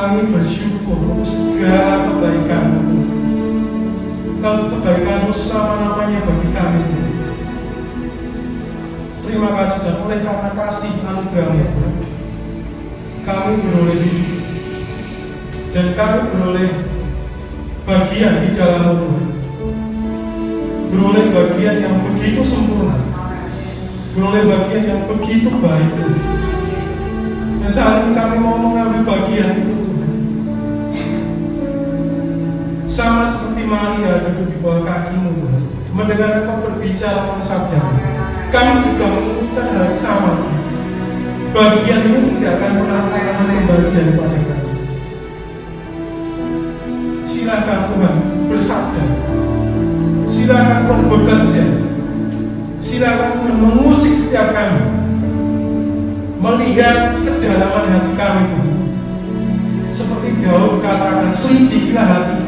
Kami bersyukur untuk segala kebaikan-Mu. Kebaikan-Mu selama-lamanya bagi kami. Terima kasih dan oleh karena kasih anugerah-Mu, kami beroleh hidup dan kami beroleh bagian di dalam-Mu, beroleh bagian yang begitu sempurna, beroleh bagian yang begitu baik. Dan saat ini kami mau mengambil bagian itu, sama seperti Maria duduk di bawah kaki-Mu, mendengar Engkau berbicara sabda. Kami juga menginginkan hal yang sama. Bagian ini tidak akan pernah kembali daripada kami. Silakan Tuhan bersabda. Silakan Tuhan bekerja. Silakan Tuhan mengusik setiap kami, melihat kedalaman hati kami Tuhan. Seperti Daud katakan, selidikilah hati.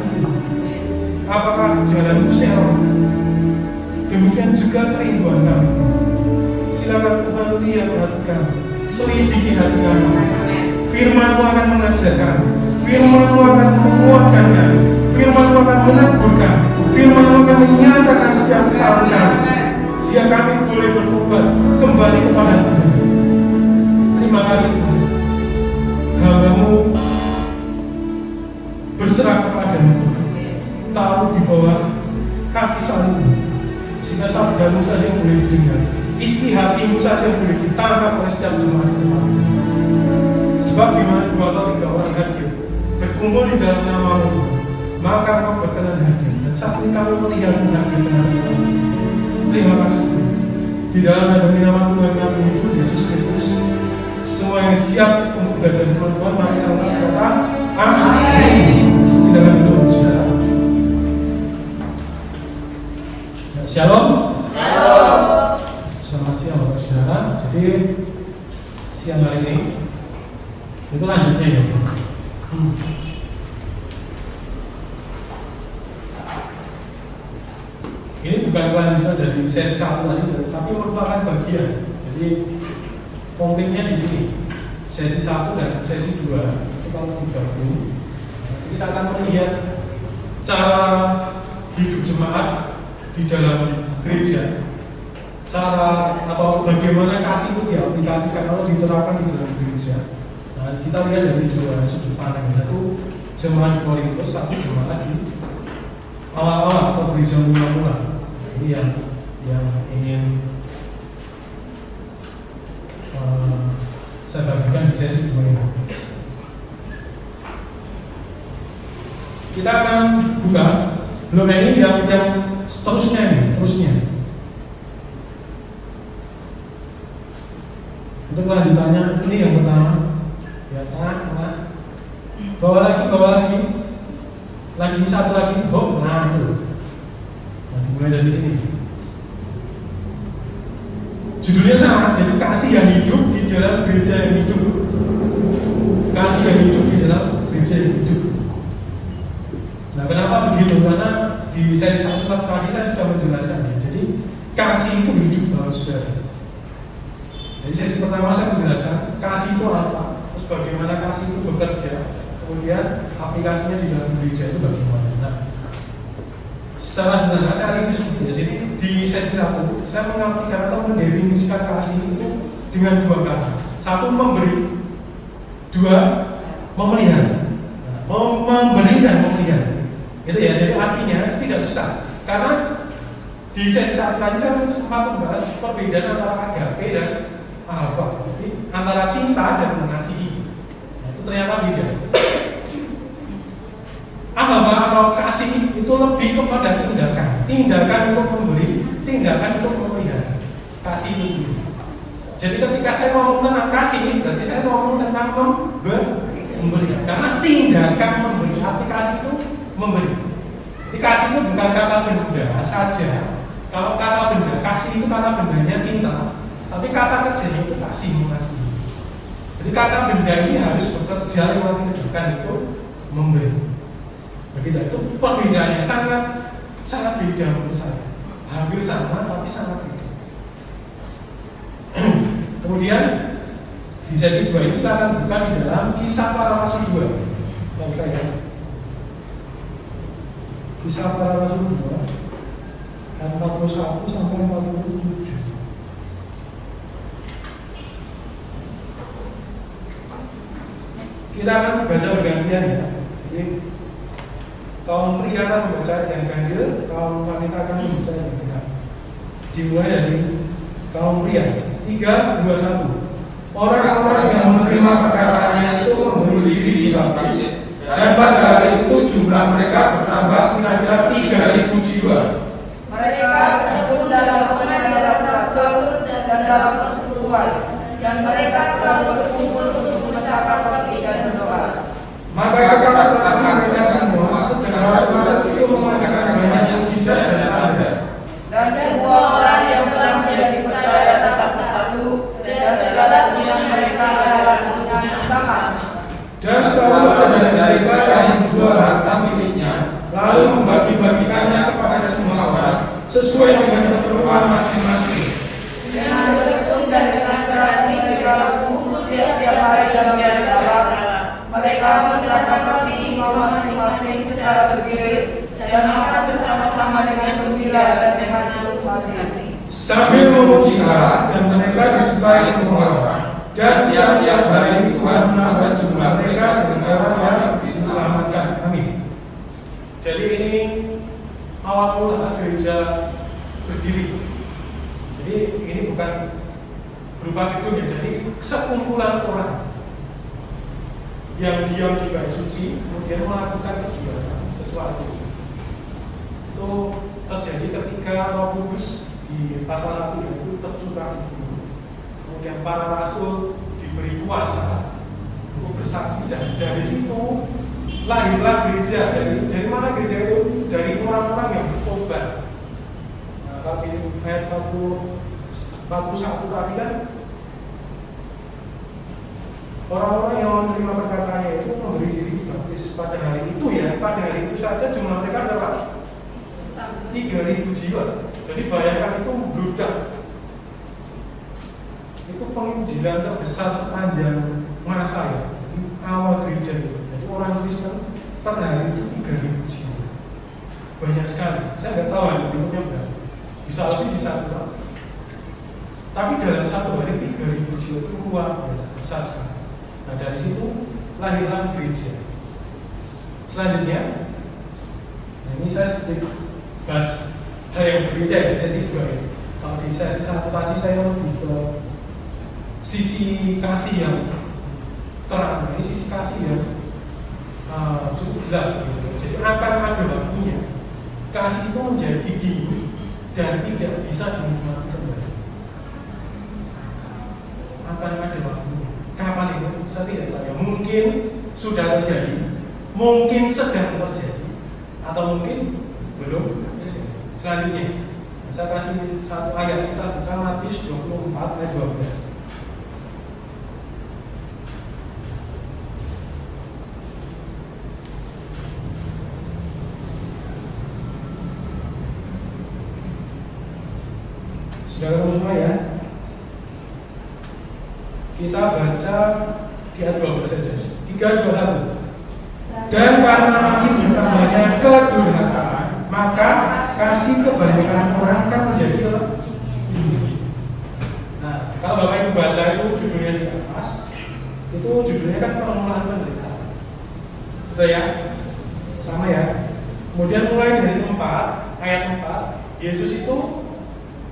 Apakah jalanku serong? Demikian juga kerinduan kami. Silakan Tuhan lihat hati kami, selidiki hati kami. Firman-Mu akan mengajar kami, Firman-Mu akan menguatkan kami, Firman-Mu akan menegur kami, Firman-Mu akan menyatakan setiap kesalahan kami, sehingga kami boleh bertobat kembali kepada Tuhan. Terima kasih Tuhan. Hamba-Mu berserah kepada-Mu, taruh di bawah kaki salib-Mu, sehingga sabda-Mu saja yang boleh didengar, isi hati-Mu saja yang boleh ditangkap oleh setiap jemaat Tuhan. Sebab di mana 2 atau 3 orang hadir berkumpul di dalam nama-Mu, maka Engkau berkenan hadir. Dan saat ini kami melihat-Mu hadir dengan Tuhan. Terima kasih Tuhan. Di dalam nama Tuhan kami hidup Yesus Kristus, semua yang siap untuk belajar firman Tuhan, mari sama-sama kata amin. Silakan duduk saudara. Shalom. Shalom. Selamat siang Bapak Saudara. Jadi siang hari ini itu lanjutnya ya. Ini bukan kelanjutan dari sesi 1 tadi, tapi merupakan bagian. Jadi konfliknya di sini. Sesi 1 dan sesi 2 itu kalau digabung, kita akan melihat cara hidup jemaat di dalam gereja, cara atau bagaimana kasih itu diaplikasikan kalau diterapkan di dalam gereja. Nah, kita lihat dari 2 sudut pandang, yaitu jemaat di Korintus, satu jemaat di awal-awal atau gereja mula-mula. Ini yang ingin saya bagikan di sesi 2 ini. Kita akan buka belum ini yang terusnya. Untuk kelanjutannya, ini yang pertama, ya tengah, bawa lagi satu lagi, nah itu. Nah, dimulai dari sini. Judulnya sama, jadi kasih yang hidup di dalam gereja yang hidup. Kasih yang hidup di dalam gereja yang hidup. Nah, kenapa begitu? Karena di sesi 1 tadi kita sudah menjelaskan. Jadi kasih itu hidup, Bapak Saudara. Jadi sesi pertama saya menjelaskan kasih itu apa, terus bagaimana kasih itu bekerja, kemudian aplikasinya di dalam gereja itu bagaimana. Nah, secara sederhana saya ringkas seperti itu. Jadi di sesi 1 saya mengartikan atau mendefinisikan kasih itu dengan 2 kata. 1 memberi, 2 memelihara. Memberi dan memelihara. Itu ya, jadi artinya tidak susah. Karena di sesi 1 tadi saya sempat membahas perbedaan antara agape dan ahava. Jadi antara cinta dan mengasihi. Nah, itu ternyata beda. Ahava atau kasih itu lebih kepada tindakan untuk memberi, tindakan untuk memelihara. Kasih itu sendiri. Jadi ketika saya ngomong tentang kasih, berarti saya ngomong tentang memberi. Karena tindakan memberi, aplikasi itu memberi. Jadi kasih itu bukan kata benda saja. Kalau kata benda, kasih itu kata bendanya cinta, tapi kata kerjanya itu kasih, mengasihi. Jadi kata benda ini harus bekerja lewat tindakan itu memberi. Begitu, itu perbedaannya sangat beda menurut saya. Hampir sama tapi sangat beda. Kemudian di sesi 2 ini kita akan buka di dalam Kisah Para Rasul 2. Baca ya. Kisah Para Rasul 2 ayat 41 sampai 47. Kita akan baca bergantian ya. Jadi kaum pria akan membaca yang ganjil, kaum wanita akan membaca yang genap. Dimulai dari kaum pria. 3, 2, 1. Orang-orang yang menerima perkataannya itu membunuh diri di baptis, dan pada hari itu jumlah mereka bertambah kira-kira 3.000 jiwa. Mereka bertekun dalam pengajaran rasul dan dalam persekutuan, dan mereka selalu berkumpul untuk memecahkan roti dan berdoa. Maka kata-kata mereka semua segera rasul itu mengadakan banyak mukjizat dan tanda. Dan semua orang yang telah menjadi percaya tetap bersatu, dan segala yang mereka adalah dengan bersama. Dan selalu ada dari mereka yang menjual harta miliknya, lalu membagi-bagikannya kepada semua orang sesuai dengan keperluan masing-masing. Dengan bertekun dan dengan serah mereka berkumpul tiap-tiap hari dalam nama Allah. Mereka memecahkan roti masing-masing secara bergilir dan makan bersama-sama dengan gembira dan dengan tulus hati. Sambil memuji Allah, dan mereka disukai semua orang. Dan tiap-tiap hari Tuhan menambah jumlah mereka dengan orang yang diselamatkan. Amin. Jadi ini awal mula gereja berdiri. Jadi ini bukan berupa gedung ya, jadi sekumpulan orang yang diam di bait suci kemudian melakukan kegiatan sesuatu. Itu terjadi ketika Roh Kudus di pasal 1 itu tercurah. Kemudian para rasul diberi kuasa untuk bersaksi, dan dari situ lahirlah gereja. Dari mana gereja itu? Dari orang-orang yang bertobat. Nah, kalau di ayat 41 tadi kan orang-orang yang menerima perkataannya itu memberi diri dibaptis pada hari itu ya. Pada hari itu saja jumlah mereka berapa? 3.000 jiwa. Jadi bayangkan itu membludak. Itu penginjilan terbesar sepanjang masa ya, awal gereja itu. Jadi orang Kristen per hari itu 3.000 jiwa, banyak sekali. Saya nggak tahu ya bentuknya berapa, bisa lebih bisa kurang. Tapi dalam satu hari 3.000 jiwa itu luar biasa, besar sekali. Nah dari situ lahirlah gereja. Selanjutnya, nah ini saya sedikit bahas hal yang berbeda ya, sesi 2 ya. Kalau di sesi 1 tadi saya lebih ke sisi kasih yang terang, ini sisi kasih yang cukup gelap gitu. Jadi akan ada waktunya kasih itu menjadi dingin dan tidak bisa dinikmati kembali. Akan ada waktunya. Kapan itu? Saya tidak tahu ya. Mungkin sudah terjadi, mungkin sedang terjadi, atau mungkin belum terjadi. Selanjutnya saya kasih satu ayat, kita baca Matius 24 ayat 12. Sudah ketemu semua ya? Kita baca di ayat 12 saja. 3, 2, 1. Dan karena makin bertambahnya kedurhakaan, maka kasih kebanyakan orang akan menjadi apa? Nah, kalau Bapak Ibu baca itu judulnya di atas, itu judulnya kan permulaan penderitaan. Betul ya? Sama ya? Kemudian mulai dari 4, ayat 4, Yesus itu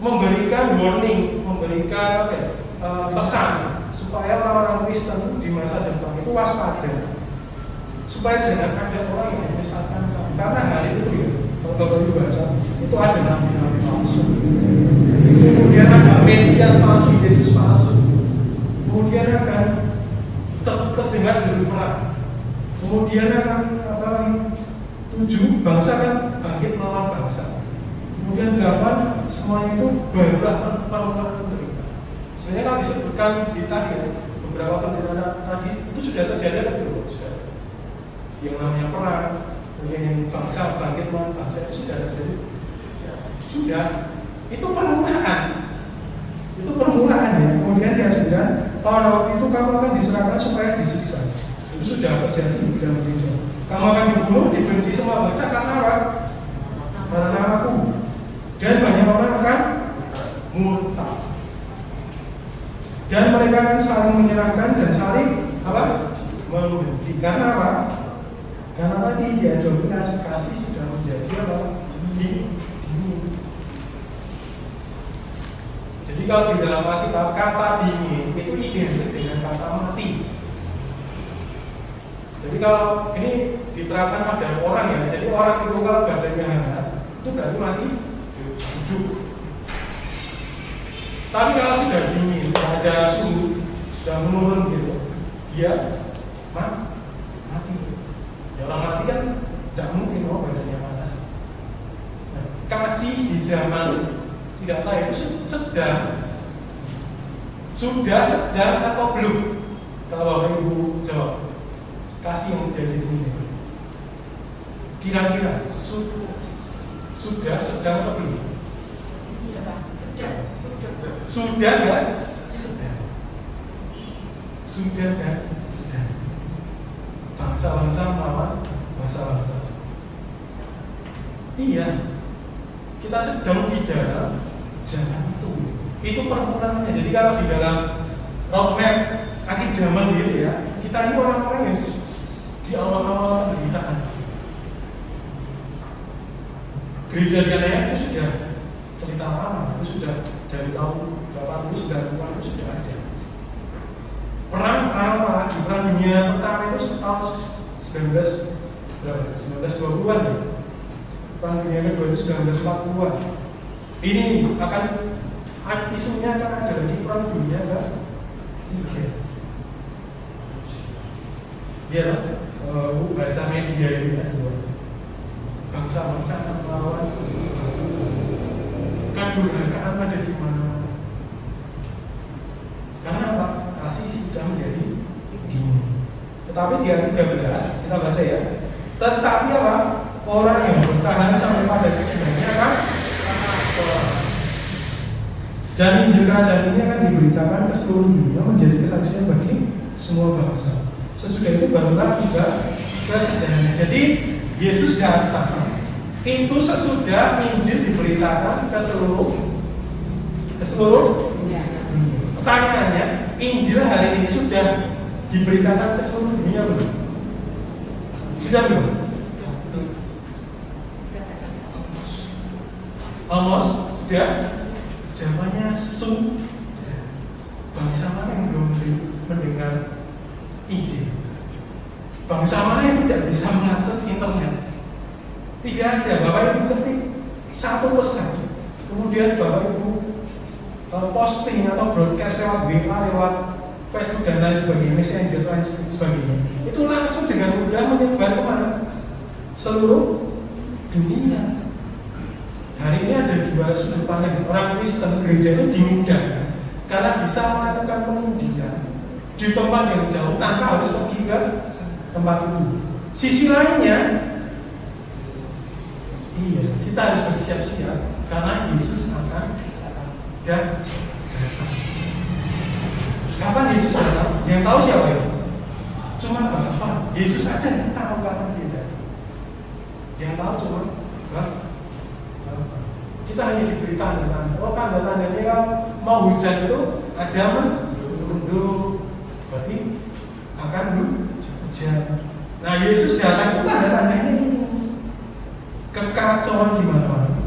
memberikan warning, memberikan pesan supaya orang-orang Kristen di masa depan itu waspada, supaya jangan ada orang yang menyesatkan kamu. Karena hari itu ya, kalau Bapak baca itu ada nabi-nabi palsu, kemudian ada Mesias palsu, Yesus palsu, kemudian akan terdengar juru perang, kemudian akan apa lagi? 7, bangsa kan bangkit melawan bangsa. Kemudian 8, semuanya itu barulah permulaan penderitaan. Sebenarnya kalau disebutkan di tadi ya, beberapa penderitaan tadi itu sudah terjadi tapi belum sudah. Yang namanya perang, yang bangsa bangkit melawan bangsa itu sudah terjadi. Ya, sudah. Itu permulaan. Itu permulaan ya. Kemudian dihasilkan pada waktu itu kamu akan diserahkan supaya disiksa. Itu sudah terjadi di dalam gereja. Kamu akan dibunuh, dibenci semua bangsa karena apa? Karena namaku. Dan banyak orang akan murtad. Dan mereka akan saling menyerahkan dan saling apa? Membenci. Karena apa? Karena tadi dia 12 kasih sudah menjadi apa? Dingin. Jadi kalau di dalam Alkitab kata dingin itu identik dengan kata mati. Jadi kalau ini diterapkan pada orang ya, jadi orang itu kalau badannya hangat itu berarti masih hidup. Tapi kalau sudah dingin, ada suhu sudah menurun gitu, dia mati. Ya, orang mati kan tidak mungkin badannya panas. Nah, kasih di zaman tidak tahu itu sedang, sudah sedang atau belum? Kalau Bapak Ibu jawab, kasih yang menjadi ini kira-kira sudah sedang atau belum? Sudah kan? Sudah dan sedang. Bangsa-bangsa melawan bangsa-bangsa. Iya, kita sedang di dalam zaman itu permulaan. Jadi kalau di dalam roadmap akhir zaman gitu ya, kita ini orang-orang yang di awal-awal penderitaan. Gereja Dianaya itu sudah cerita lama, itu sudah dari tahun 80-90-an itu sudah ada. Perang apa? Di Perang Dunia Pertama itu tahun 1920-an ya. Perang Dunia Kedua itu 1940-an. Ini akan isunya akan ada lagi Perang Dunia Ketiga. Biar baca media ini ya, bangsa-bangsa akan melawan bangsa-bangsa. Kedurhakaan ada di mana? Karena apa? Kasih sudah menjadi dingin. Tetapi di ayat 13 kita baca ya. Tetapi apa? Orang yang bertahan sampai pada kesudahannya akan selamat. Dan Injil Kerajaan ini akan diberitakan ke seluruh dunia menjadi kesaksian bagi semua bangsa. Sesudah itu barulah tiba kesudahannya. Jadi Yesus datang itu sesudah Injil diberitakan ke seluruh dunia. Pertanyaannya, Injil hari ini sudah diberitakan ke seluruh dunia belum? Sudah belum? Amos sudah. Jawabannya sudah. Bangsa mana yang belum mendengar Injil? Bangsa mana yang tidak bisa mengakses internet? Tidak ada. Bapak Ibu ketik satu pesan, kemudian Bapak Ibu posting atau broadcast lewat WA, lewat Facebook dan lain sebagainya, Messenger dan lain sebagainya. Itu langsung dengan mudah menyebar kemana? Seluruh dunia. Hari ini ada dua sudut pandang. Orang Kristen gereja itu dimudahkan karena bisa melakukan penginjilan di tempat yang jauh tanpa harus pergi ke tempat itu. Sisi lainnya, iya, kita harus bersiap-siap karena Yesus akan datang. Kapan Yesus datang? Yang tahu siapa itu? Cuma Bapa. Yesus aja yang tahu kapan dia datang. Yang tahu cuma Bapa. Kita hanya diberi tanda-tanda. Oh, tanda-tandanya kalau mau hujan itu ada mendung, berarti akan hujan. Nah, Yesus datang itu tanda-tandanya itu. Kekacauan di mana-mana,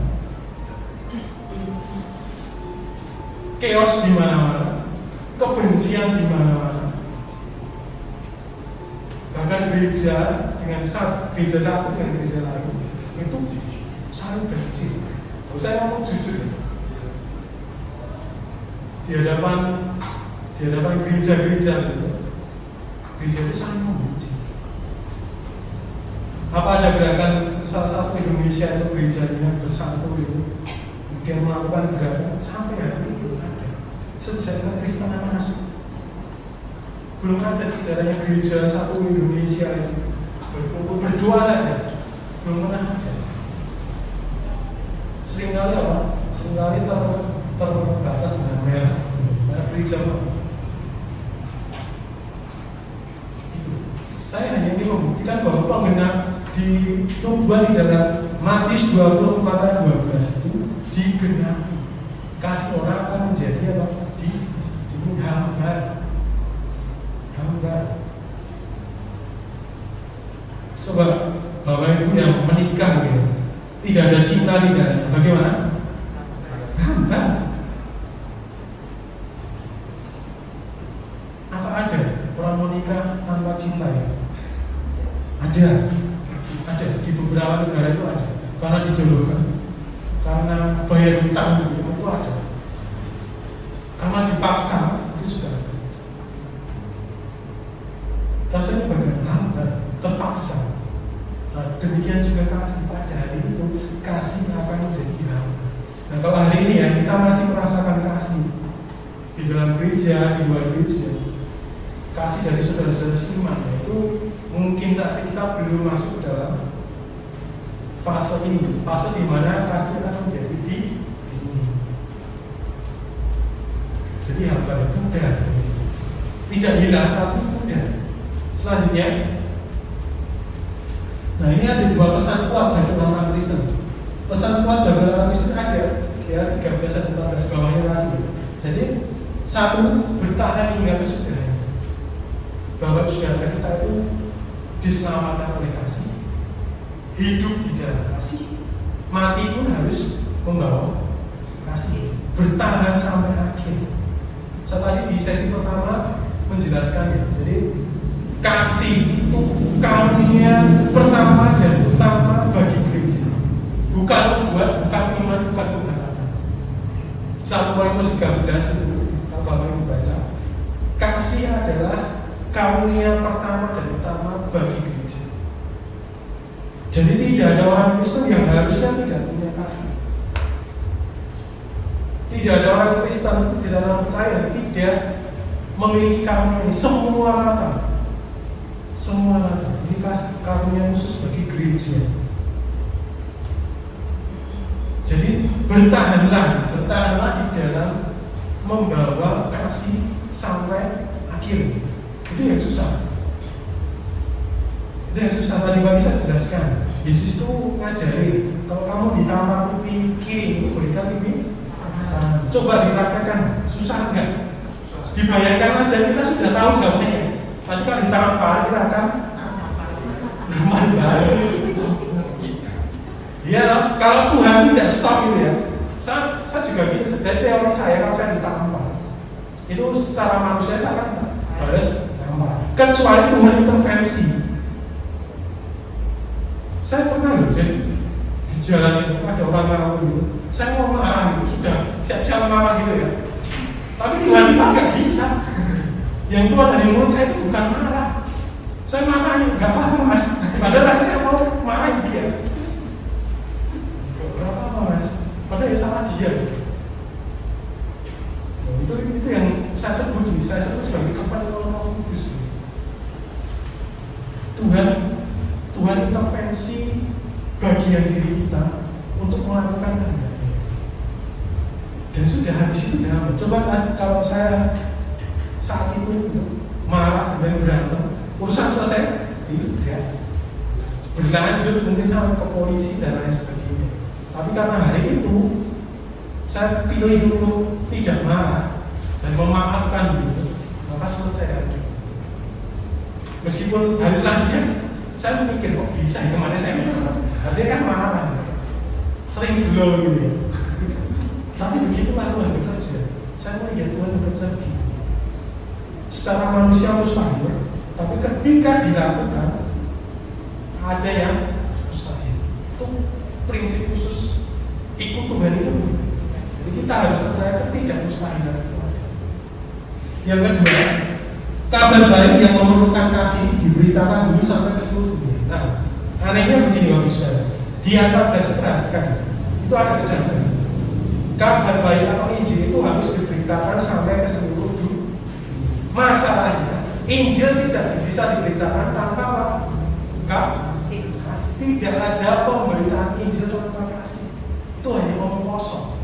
chaos di mana-mana, kebencian di mana-mana. Bahkan gereja dengan gereja satu dengan gereja lain itu saling benci. Saya ngomong jujur, di hadapan gereja-gereja itu, gereja itu saling membenci. Apa ada gerakan salah satu Indonesia itu gerejanya bersatu itu, kemudian melakukan gerakan sampai hari ini belum ada. Sejak Kristen masuk, belum ada sejarahnya gereja satu Indonesia itu berkumpul berdoa saja, belum pernah ada. Seringkali apa? Seringkali terbatas dengan merah gereja apa? Itu Saya hanya ingin membuktikan bahwa penggenap di nubuat di dalam Matius 24 ayat 12 itu digenapi. Kasih orang akan menjadi apa? Hamba. Coba Bapak Ibu yang menikah gitu, tidak ada cinta di dalamnya, bagaimana? Hamba. Apa ada orang menikah tanpa cinta ya? Ada di beberapa negara itu ada, karena dijodohkan, karena bayar hutang itu ada, karena dipaksa itu juga ada. Rasanya bagaimana? Terpaksa. Nah, demikian juga kasih pada hari itu, kasih akan menjadi hamba. Nah, kalau hari ini ya kita masih merasakan kasih di dalam gereja, di luar gereja, kasih dari saudara-saudara seiman, itu mungkin saja kita belum masuk ke dalam fase ini, fase di mana kasih akan menjadi dini. Jadi hamba itu mudah, tidak hilang tapi mudah. Selanjutnya, nah ini ada dua pesan kuat bagi orang Kristen. Pesan kuat bagi orang Kristen ada, ya 13 dan 14 bawahnya lagi. Jadi satu, bertahan hingga kesudahan. Bahwa saudara kita itu diselamatkan oleh kasih, hidup di dalam kasih, mati pun harus membawa kasih, bertahan sampai akhir. Saya tadi di sesi pertama menjelaskan ya, jadi kasih itu karunia pertama dan utama bagi gereja, bukan buat, bukan iman, bukan pengharapan. 1 Korintus 13 itu kalau Bapak Ibu baca, kasih adalah karunia pertama dan utama bagi gereja. Jadi tidak ada orang Kristen yang harusnya tidak punya kasih. Tidak ada orang Kristen, tidak ada orang percaya yang tidak memiliki karunia ini. Semua rata. Ini kasih karunia khusus bagi gereja. Jadi bertahanlah di dalam membawa kasih sampai akhir. Itu yang susah. Tadi Pak bisa jelaskan. Yesus itu ngajarin kalau kamu ditampar pipi kiri, berikan pipi kanan. Coba dipraktekkan, susah enggak? Dibayangkan aja, kita sudah tahu jawabnya. Nanti kalau ditampar kita akan aman baik. Iya, kalau Tuhan tidak stop itu ya. Saya juga gitu. Dari teori saya kalau saya ditampar, itu secara manusia saya akan balas tampar. Kecuali Tuhan intervensi. Saya pernah loh, jadi di jalan itu ada orang marah gitu. Saya mau marah gitu, sudah siap-siap marah gitu ya. Tapi tiba-tiba nggak bisa. Yang keluar dari mulut saya itu bukan marah. Saya marah, nggak apa-apa mas. Padahal saya mau marah dia. Nggak apa-apa mas. Padahal ya salah dia. Nah, itu yang saya sebut sebagai kepada Roh Kudus. Tuhan intervensi bagian diri kita untuk melakukan kehendaknya. Dan sudah habis itu dah. Coba kalau saya saat itu marah dan berantem, urusan selesai, tidak berlanjut mungkin sampai ke polisi dan lain sebagainya. Tapi karena hari itu saya pilih untuk tidak marah dan memaafkan gitu, maka selesai. Meskipun hari selanjutnya saya mikir kok bisa kemana saya marah, harusnya kan marah, sering gelo gitu ya. Tapi begitulah Tuhan bekerja. Saya melihat Tuhan bekerja begitu. Secara manusia mustahil, tapi ketika dilakukan ada yang mustahil. Itu prinsip khusus ikut Tuhan itu. Jadi kita harus percaya ketidakmustahilan itu ada. Yang kedua, kabar baik yang memerlukan kasih diberitakan dulu sampai ke seluruh dunia. Nah, anehnya begini Bapak Saudara, di atas perhatikan itu ada kejadian. Kabar baik atau Injil itu harus diberitakan sampai ke seluruh dunia. Masalahnya, Injil tidak bisa diberitakan tanpa kasih. Tidak ada pemberitaan Injil tanpa kasih. Itu hanya omong kosong.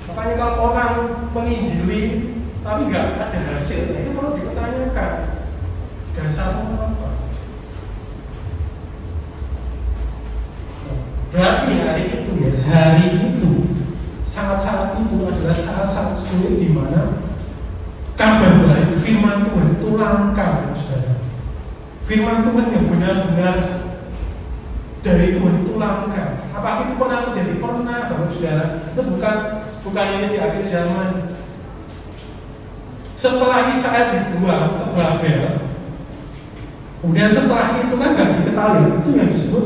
Makanya kalau orang menginjili tapi nggak ada hasilnya, itu perlu dipertanyakan dasarnya apa. Berarti hari itu saat-saat itu adalah saat-saat sulit di mana kabar baik firman Tuhan itu langka, saudara. Firman Tuhan yang benar-benar dari Tuhan itu langka. Apakah itu pernah terjadi? Pernah, Bapak Saudara. Itu bukan ini di akhir zaman. Setelah Israel dibuang ke Babel, kemudian setelah itu kan nggak diketahui, itu yang disebut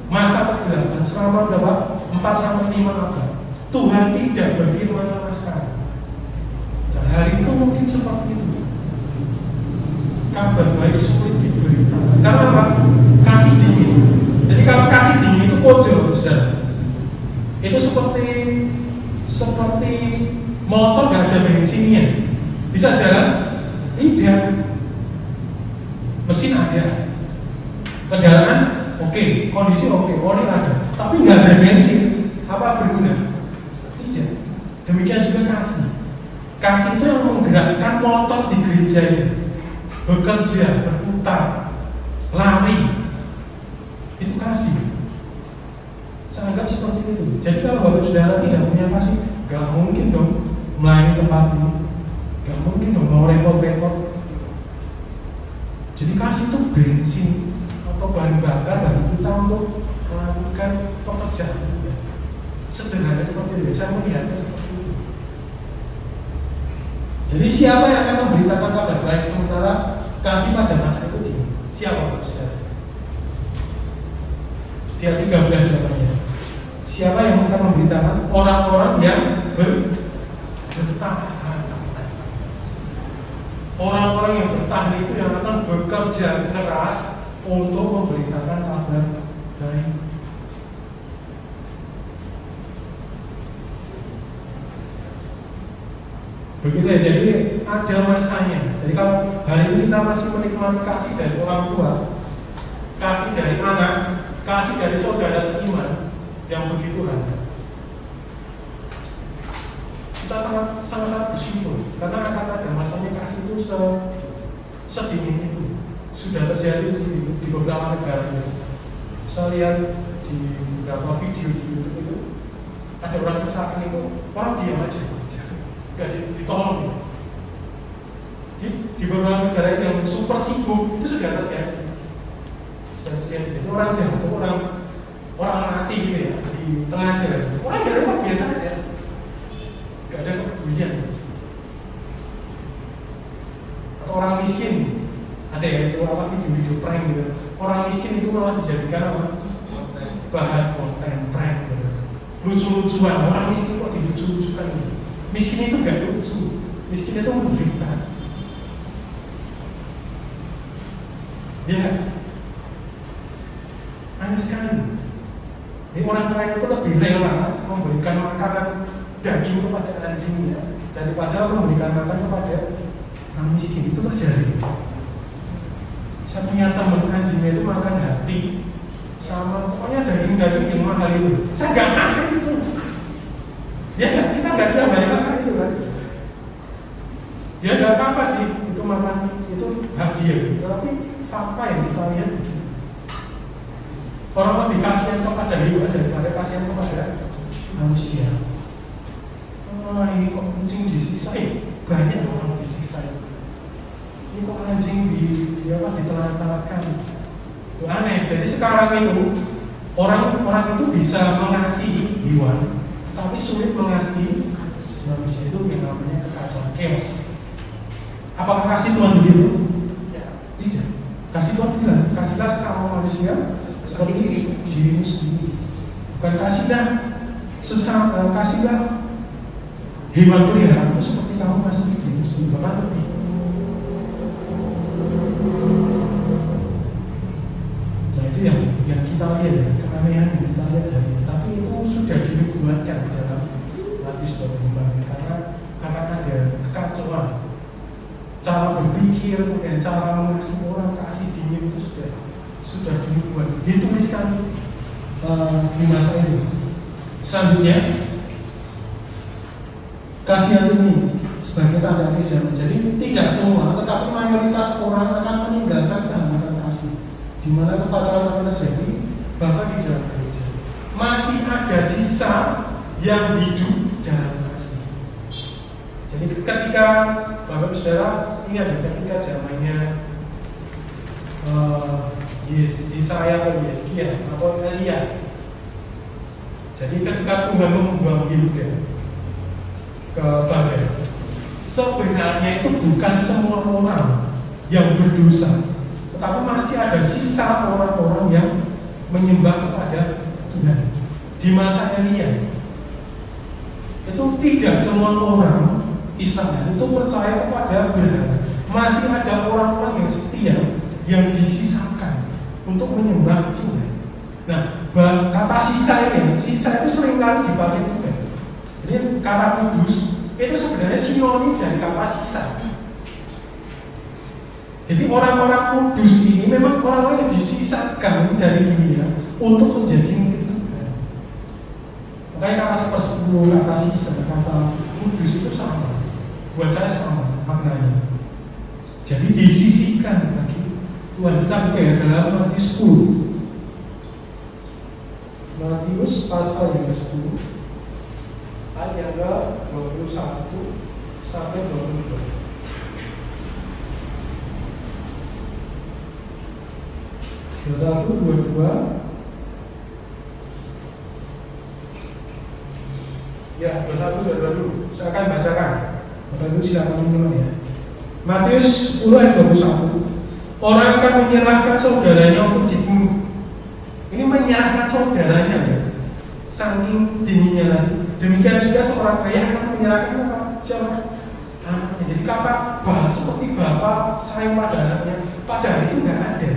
masa kegelapan selama berapa? 4-5 abad. Tuhan tidak berfirman sama sekali. Dan hari itu mungkin seperti itu. Kabar baik sulit diberitakan. Karena apa? Kasih dingin. Jadi kalau kasih dingin itu pojok, saudara. Itu seperti motor nggak ada bensinnya. Bisa jalan? Tidak. Mesin ada. Kendaraan oke, kondisi oke, oli ada. Tapi nggak ada bensin. Apa berguna? Tidak. Demikian juga kasih. Kasih itu yang menggerakkan motor di gereja ini. Bekerja, berputar, lari, itu kasih. Saya anggap seperti itu. Jadi kalau Bapak Saudara tidak punya kasih, gak mungkin dong melayani tempat ini, gak mungkin dong mau repot-repot. Jadi kasih itu bensin atau bahan bakar bagi kita untuk melakukan pekerjaan. Sederhana seperti itu. Saya melihatnya seperti itu. Jadi siapa yang akan memberitakan kabar baik sementara kasih pada masa itu dia? Siapa Bapak Saudara? Dia 13 namanya. Siapa yang akan memberitakan? Orang-orang yang bertahan. Orang-orang yang bertahan itu yang akan bekerja keras untuk memberitakan kabar baik. Begitu ya, jadi ada masanya. Jadi kalau hari ini kita masih menikmati kasih dari orang tua, kasih dari anak, kasih dari saudara seiman yang begitu ada, kita sangat bersyukur karena akan ada masanya kasih itu sedingin itu. Sudah terjadi di beberapa negara itu. Saya lihat di beberapa video di YouTube itu ada orang kecelakaan itu, orang diam aja. Gak ditolong. Di beberapa negara yang super sibuk itu sudah terjadi. Jadi orang jatuh, orang mati gitu ya di tengah jalan. Orang jalan biasa aja, gak ada kepedulian. Atau orang miskin, ada ya itu apa video prank gitu. Orang miskin itu malah dijadikan apa? Bahan konten prank gitu. Lucu-lucuan, orang miskin kok dilucu-lucukan gitu. Miskin itu gak lucu, miskin itu menderita. Ya, aneh sekali. Ini orang kaya itu lebih rela memberikan makanan daging kepada anjingnya daripada memberikan makan kepada orang miskin. Itu terjadi. Saya punya teman anjingnya itu makan hati sama pokoknya daging-daging yang mahal itu. Saya gak makan itu. Ya, kita nggak tiap hari makan itu kan. Ya nggak apa-apa sih, itu makan itu hadiah gitu. Tapi fakta yang kita lihat begitu. Orang lebih kasihan kepada hewan daripada kasihan kepada manusia. Ini kok kucing disiksa, banyak orang disiksa. Ini kok anjing ditelan-telankan. Itu aneh. Jadi sekarang itu orang itu bisa mengasihi hewan, tapi sulit mengasihi manusia. Itu yang namanya kekacauan, chaos. Apakah kasih Tuhan begitu? Ya. Tidak. Kasih Tuhan bilang, kasihlah sesama manusia seperti dirimu sendiri. Bukan kasihlah hewan peliharaanmu seperti kamu masih dirimu sendiri, bahkan lebih. Nah itu yang kita lihat ya, keanehan yang kita lihat hari ini. Tapi itu sudah dinubuatkan dalam Matius 25 karena akan ada kekacauan. Cara berpikir, kemudian cara mengasihi orang, kasih dingin itu sudah dinubuatkan. Dituliskan di masa itu. Selanjutnya, kasihan ini sebagai tanda akhir zaman. Jadi tidak semua, tetapi mayoritas orang akan meninggalkan kehangatan kasih. Di mana kepadaran akan terjadi, bahkan di dalam gereja masih ada sisa yang hidup dalam kasih. Jadi ketika Bapak Saudara ingat ketika zamannya Yesaya atau Yeskia atau Elia. Jadi ketika Tuhan membuang Yehuda ke Babel, sebenarnya itu bukan semua orang yang berdosa, tetapi masih ada sisa orang-orang yang menyembah kepada Tuhan. Di masa Elia itu tidak semua orang Israel itu percaya kepada berhala. Masih ada orang-orang yang setia yang disisakan untuk menyembah Tuhan. Nah, kata sisa ini, sisa itu seringkali dipakai Tuhan. Jadi kata kudus itu sebenarnya sinonim dari kata sisa. Jadi orang-orang kudus ini memang orang-orang yang disisakan dari dunia untuk menjadi milik Tuhan. Makanya kata sepersepuluh, kata sisa, kata kudus itu sama. Buat saya sama maknanya. Jadi disisihkan lagi Tuhan. Kita buka ya dalam Matius 10. Matius pasal yang ke-10 ayat yang ke-21 sampai 22. Satu, dua. Ya, bersatu, dua dulu. Saya akan bacakan. Bapak Ibu silakan menyimak ya. Matius 10 ayat 21. Orang akan menyerahkan saudaranya untuk dibunuh. Ini menyerahkan saudaranya ya. Saking dinginnya lagi. Demikian juga seorang ayah akan menyerahkan apa? Siapa? Anaknya. Jadi kata seperti bapak sayang pada anaknya, padahal itu nggak ada.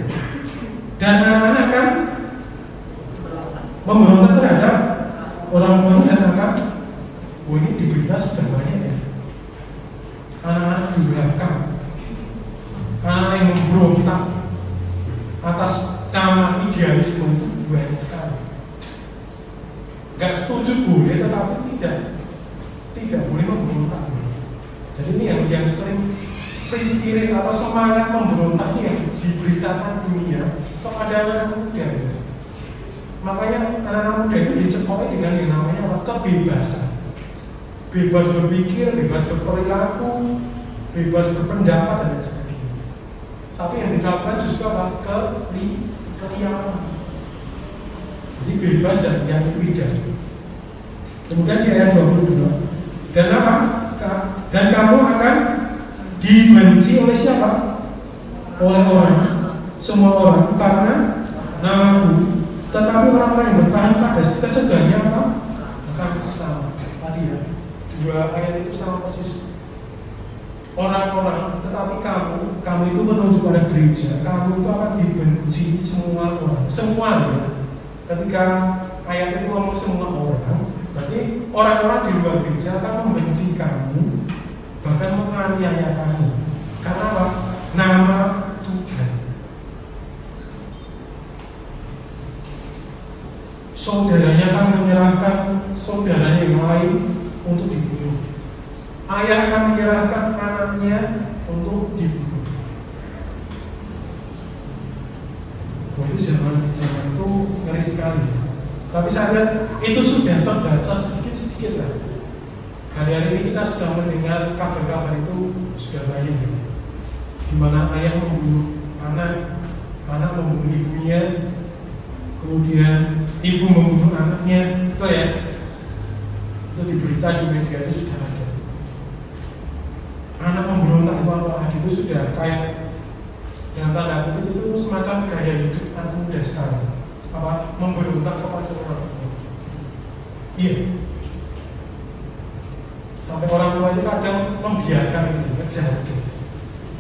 Dan anak-anak akan memberontak terhadap orang tuanya dan akan, ini di berita sudah banyak ya. Anak-anak durhaka, anak yang memberontak atas nama idealisme itu banyak sekali. Gak setuju boleh, tetapi tidak boleh memberontak. Jadi ini yang sering free spirit atau semangat memberontak yang diberitakan dunia kepada anak muda. Makanya anak muda itu dicekoki dengan yang namanya kebebasan. Bebas berpikir, bebas berperilaku, bebas berpendapat dan lain sebagainya. Tapi yang dilakukan justru apa? Keliaran. Jadi bebas dan yang tidak. Kemudian di ayat 22. Dan apa? Dan kamu akan dibenci oleh siapa? Oleh orang, semua orang, karena namaku. Tetapi orang-orang yang bertahan pada kesedarannya apa? Akan sama. Tadi ya, dua ayat itu sama persis. Orang-orang, tetapi kamu itu menuju pada gereja. Kamu itu akan dibenci semua orang, semua ya. Ketika ayat itu ngomong semua orang, berarti orang-orang di luar gereja akan membenci kamu, bahkan menganiaya kamu. Karena apa? Nama Tuhan. Saudaranya akan menyerahkan saudaranya yang lain untuk dibunuh. Ayah akan menyerahkan anaknya untuk dibunuh. Itu zaman itu ngeri sekali. Tapi saya lihat itu sudah terbaca sedikit-sedikit lah. Hari-hari ini kita sudah mendengar kabar-kabar itu sudah banyak. Di mana ayah membunuh anak membunuh ibunya, kemudian ibu membunuh anaknya, itu ya. Itu di berita di media itu sudah ada. Anak memberontak apalagi itu sudah kayak yang tanda kutip itu semacam gaya hidup anak muda sekarang. Apa? Memberontak kepada orang tua. Iya. Sampai orang tua itu kadang membiarkan itu, ngejar itu.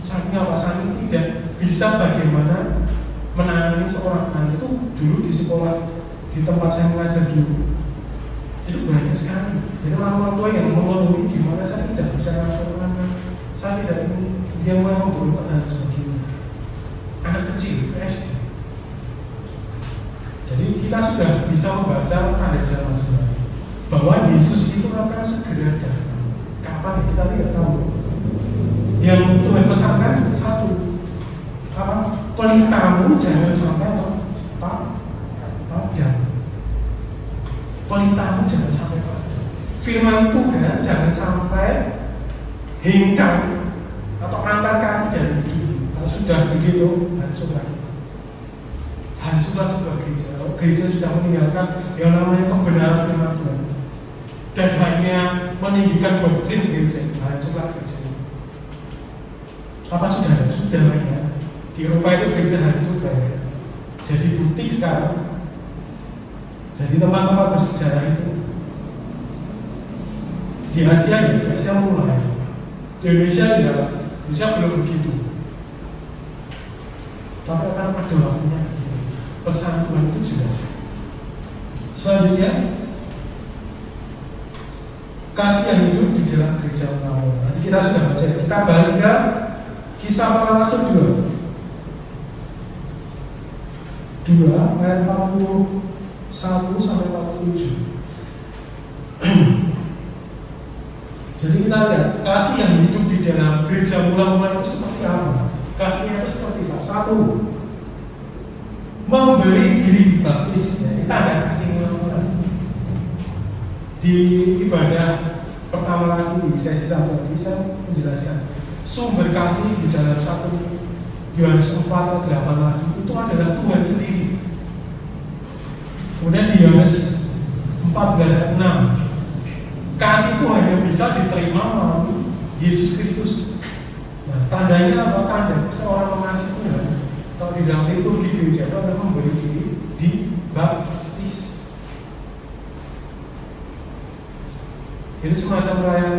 Saking apa? Saking tidak bisa bagaimana menangani seorang anak. Itu dulu di sekolah, di tempat saya mengajar dulu, itu banyak sekali. Jadi orang tua yang mengeluh gimana saya tidak bisa ngatur anak, saya tidak ingin dia mau memberontak dan sebagainya. Anak kecil, itu SD. Jadi kita sudah bisa membaca tanda zaman sebenarnya bahwa Yesus itu akan segera datang. Kapan kita tidak tahu. Yang Tuhan pesankan satu, pelitamu jangan sampai padam. Pelitamu jangan sampai padam. Firman Tuhan jangan sampai hengkang atau angkat kaki dari hidup. Kalau sudah begitu, hancurlah sebuah gereja. Gereja sudah meninggalkan yang namanya kebenaran firman Tuhan dan hanya meninggikan doktrin gereja, hancurlah gereja. Apa sudah? Sudah ya. Di Eropa itu gereja hancur ya. Jadi butik sekarang. Jadi tempat-tempat bersejarah itu. Di Asia ya, di Asia mulai. Di Indonesia ya, Indonesia belum begitu. Tapi akan ada waktunya. Pesan Tuhan itu jelas. Selanjutnya, kasih yang hidup di dalam gereja utama. Nanti kita sudah baca. Kita balik ke Kisah Para Rasul 2 ayat 41 sampai 47. Jadi kita lihat kasih yang hidup di dalam gereja mula-mula itu seperti apa? Kasihnya itu seperti apa? Satu, memberi diri dibaptis. Ya, kita ada kasih mula-mula. Di ibadah pertama lagi saya menjelaskan sumber kasih di dalam 1 Yohanes 4 atau 8 lagi itu adalah Tuhan sendiri. Kemudian di Yohanes 14 ayat 6, kasih itu hanya bisa diterima melalui Yesus Kristus. Nah, tandanya apa? Tanda seorang mengasihi Tuhan. Kalau di dalam liturgi gereja itu adalah memberi diri dibaptis. Itu semacam kayak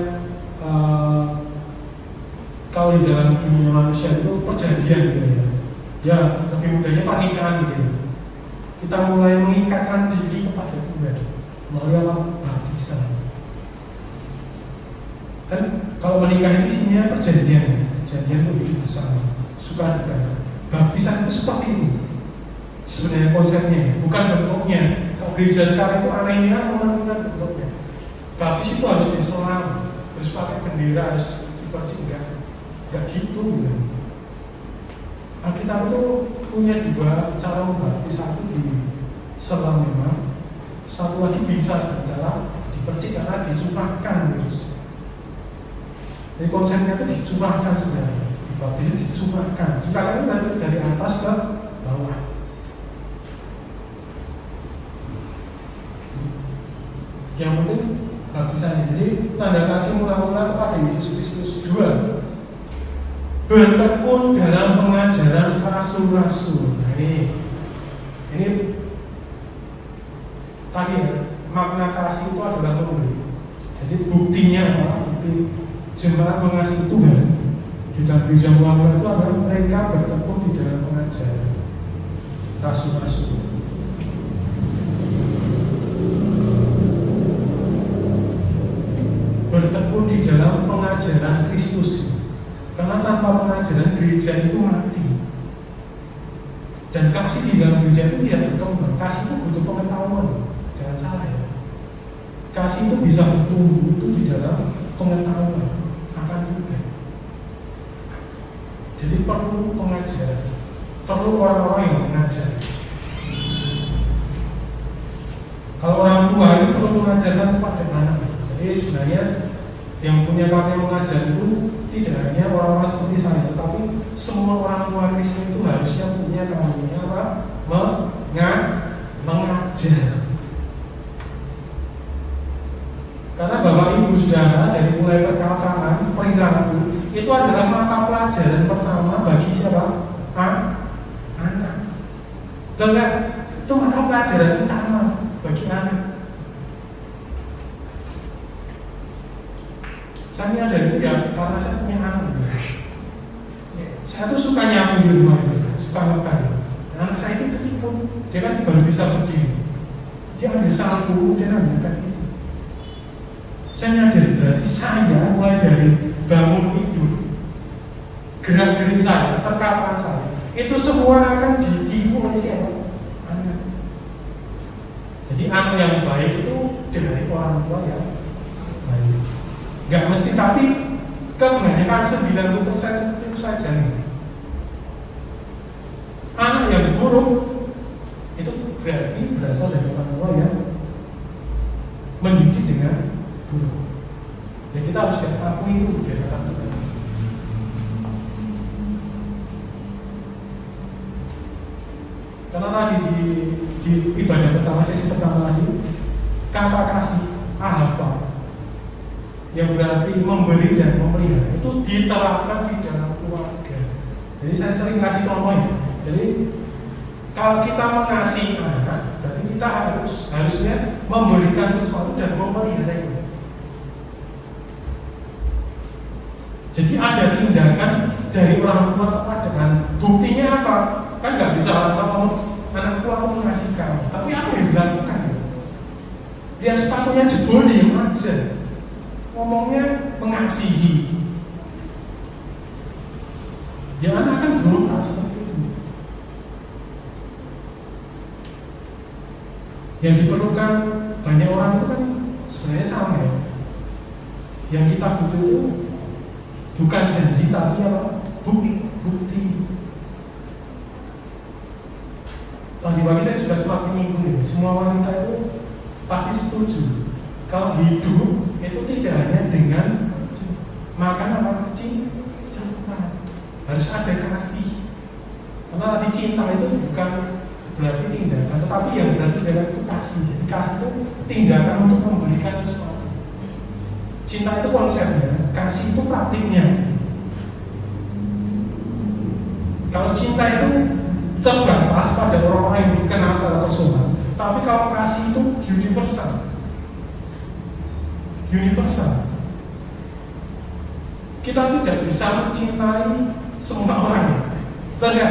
kalau di dalam dunia manusia itu perjanjian gitu ya. Ya, lebih mudahnya pernikahan gitu. Kita mulai mengikatkan diri kepada Tuhan melalui apa? Baptisan. Kan kalau menikah itu isinya perjanjian. Perjanjian itu hidup bersama, suka duka. Baptisan itu seperti itu. Sebenarnya konsepnya, bukan bentuknya. Kalau gereja sekarang itu anehnya menentukan bentuknya. Baptis itu harus diselam, harus pakai bendera, harus dipercik, enggak gitu ya. Alkitab itu punya 2 cara membaptis, satu di selam memang, satu lagi bisa dengan cara dipercik karena dicurahkan terus. Jadi konsepnya itu dicurahkan sebenarnya, dibaptis itu dicurahkan. Curahkan itu nanti dari atas ke bawah. Yang penting baptisannya. Jadi tanda kasih mula-mula kepada Yesus Kristus. 2, bertekun dalam pengajaran rasul-rasul. Nah, ini tadi ya, makna kasih itu adalah memberi. Jadi buktinya apa? Bukti jemaat mengasihi Tuhan di dalam gereja mula-mula itu adalah mereka bertekun di dalam pengajaran rasul-rasul. Bertekun di dalam pengajaran Kristus. Karena tanpa pengajaran gereja itu mati. Dan kasih di dalam gereja itu tidak berkembang. Kasih itu butuh pengetahuan. Jangan salah ya. Kasih itu bisa bertumbuh itu di dalam pengetahuan akan Tuhan. Jadi perlu pengajaran, perlu orang-orang yang mengajar. Kalau orang tua itu perlu mengajarkan kepada anak. Jadi sebenarnya yang punya karya mengajar itu tidak hanya orang-orang seperti saya, tetapi semua orang tua Kristen itu harusnya punya karunia apa? Mengajar. Karena Bapak Ibu Saudara dari mulai perkataan, perilaku itu adalah mata pelajaran pertama bagi siapa? Anak. Enggak, itu mata pelajaran utama bagi anak. Saya ada itu ya karena saya punya anak. Saya tuh suka nyapu di rumah itu, suka ngepel. Anak saya itu ketipu, dia kan baru bisa berdiri. Dia ambil sapu, dia ambil itu. Saya nyadar berarti saya mulai dari bangun tidur, gerak-gerik saya, perkataan saya, itu semua akan ditipu oleh siapa? Anak. Jadi anak yang baik itu dari orang tua yang baik. Gak mesti, tapi kebanyakan 90% seperti itu saja nih. Anak yang buruk itu berarti berasal dari orang tua yang mendidik dengan buruk. Ya kita harus akui itu budaya karakter. Karena tadi di ibadah pertama, sesi pertama tadi, kata kasih ahava yang berarti memberi dan memelihara itu diterapkan di dalam keluarga. Jadi saya sering kasih contohnya. Jadi kalau kita mengasihi anak, berarti kita harusnya memberikan sesuatu dan memelihara itu. Jadi ada tindakan dari orang tua kepada anak. Buktinya apa? Kan nggak bisa orang tua ngomong, anakku aku mengasihi kamu. Tapi apa yang dilakukan? Dia sepatunya jebol, diam aja. Ngomongnya mengasihi. Ya anak kan berontak seperti itu. Yang diperlukan banyak orang itu kan sebenarnya sama ya. Yang kita butuh itu bukan janji tapi apa? Bukti. Tadi pagi saya juga sempat menyinggung, semua wanita itu pasti setuju kalau hidup itu tidak hanya dengan makan apa cinta, harus ada kasih. Karena tadi cinta itu bukan berarti tindakan, tetapi yang berarti tindakan itu kasih. Jadi kasih itu tindakan untuk memberikan sesuatu. Cinta itu konsepnya, kasih itu praktiknya. Kalau cinta itu terbatas pada orang-orang yang dikenal secara personal, tapi kalau kasih itu universal. Kita tidak bisa mencintai semua orang ya. Betul ya?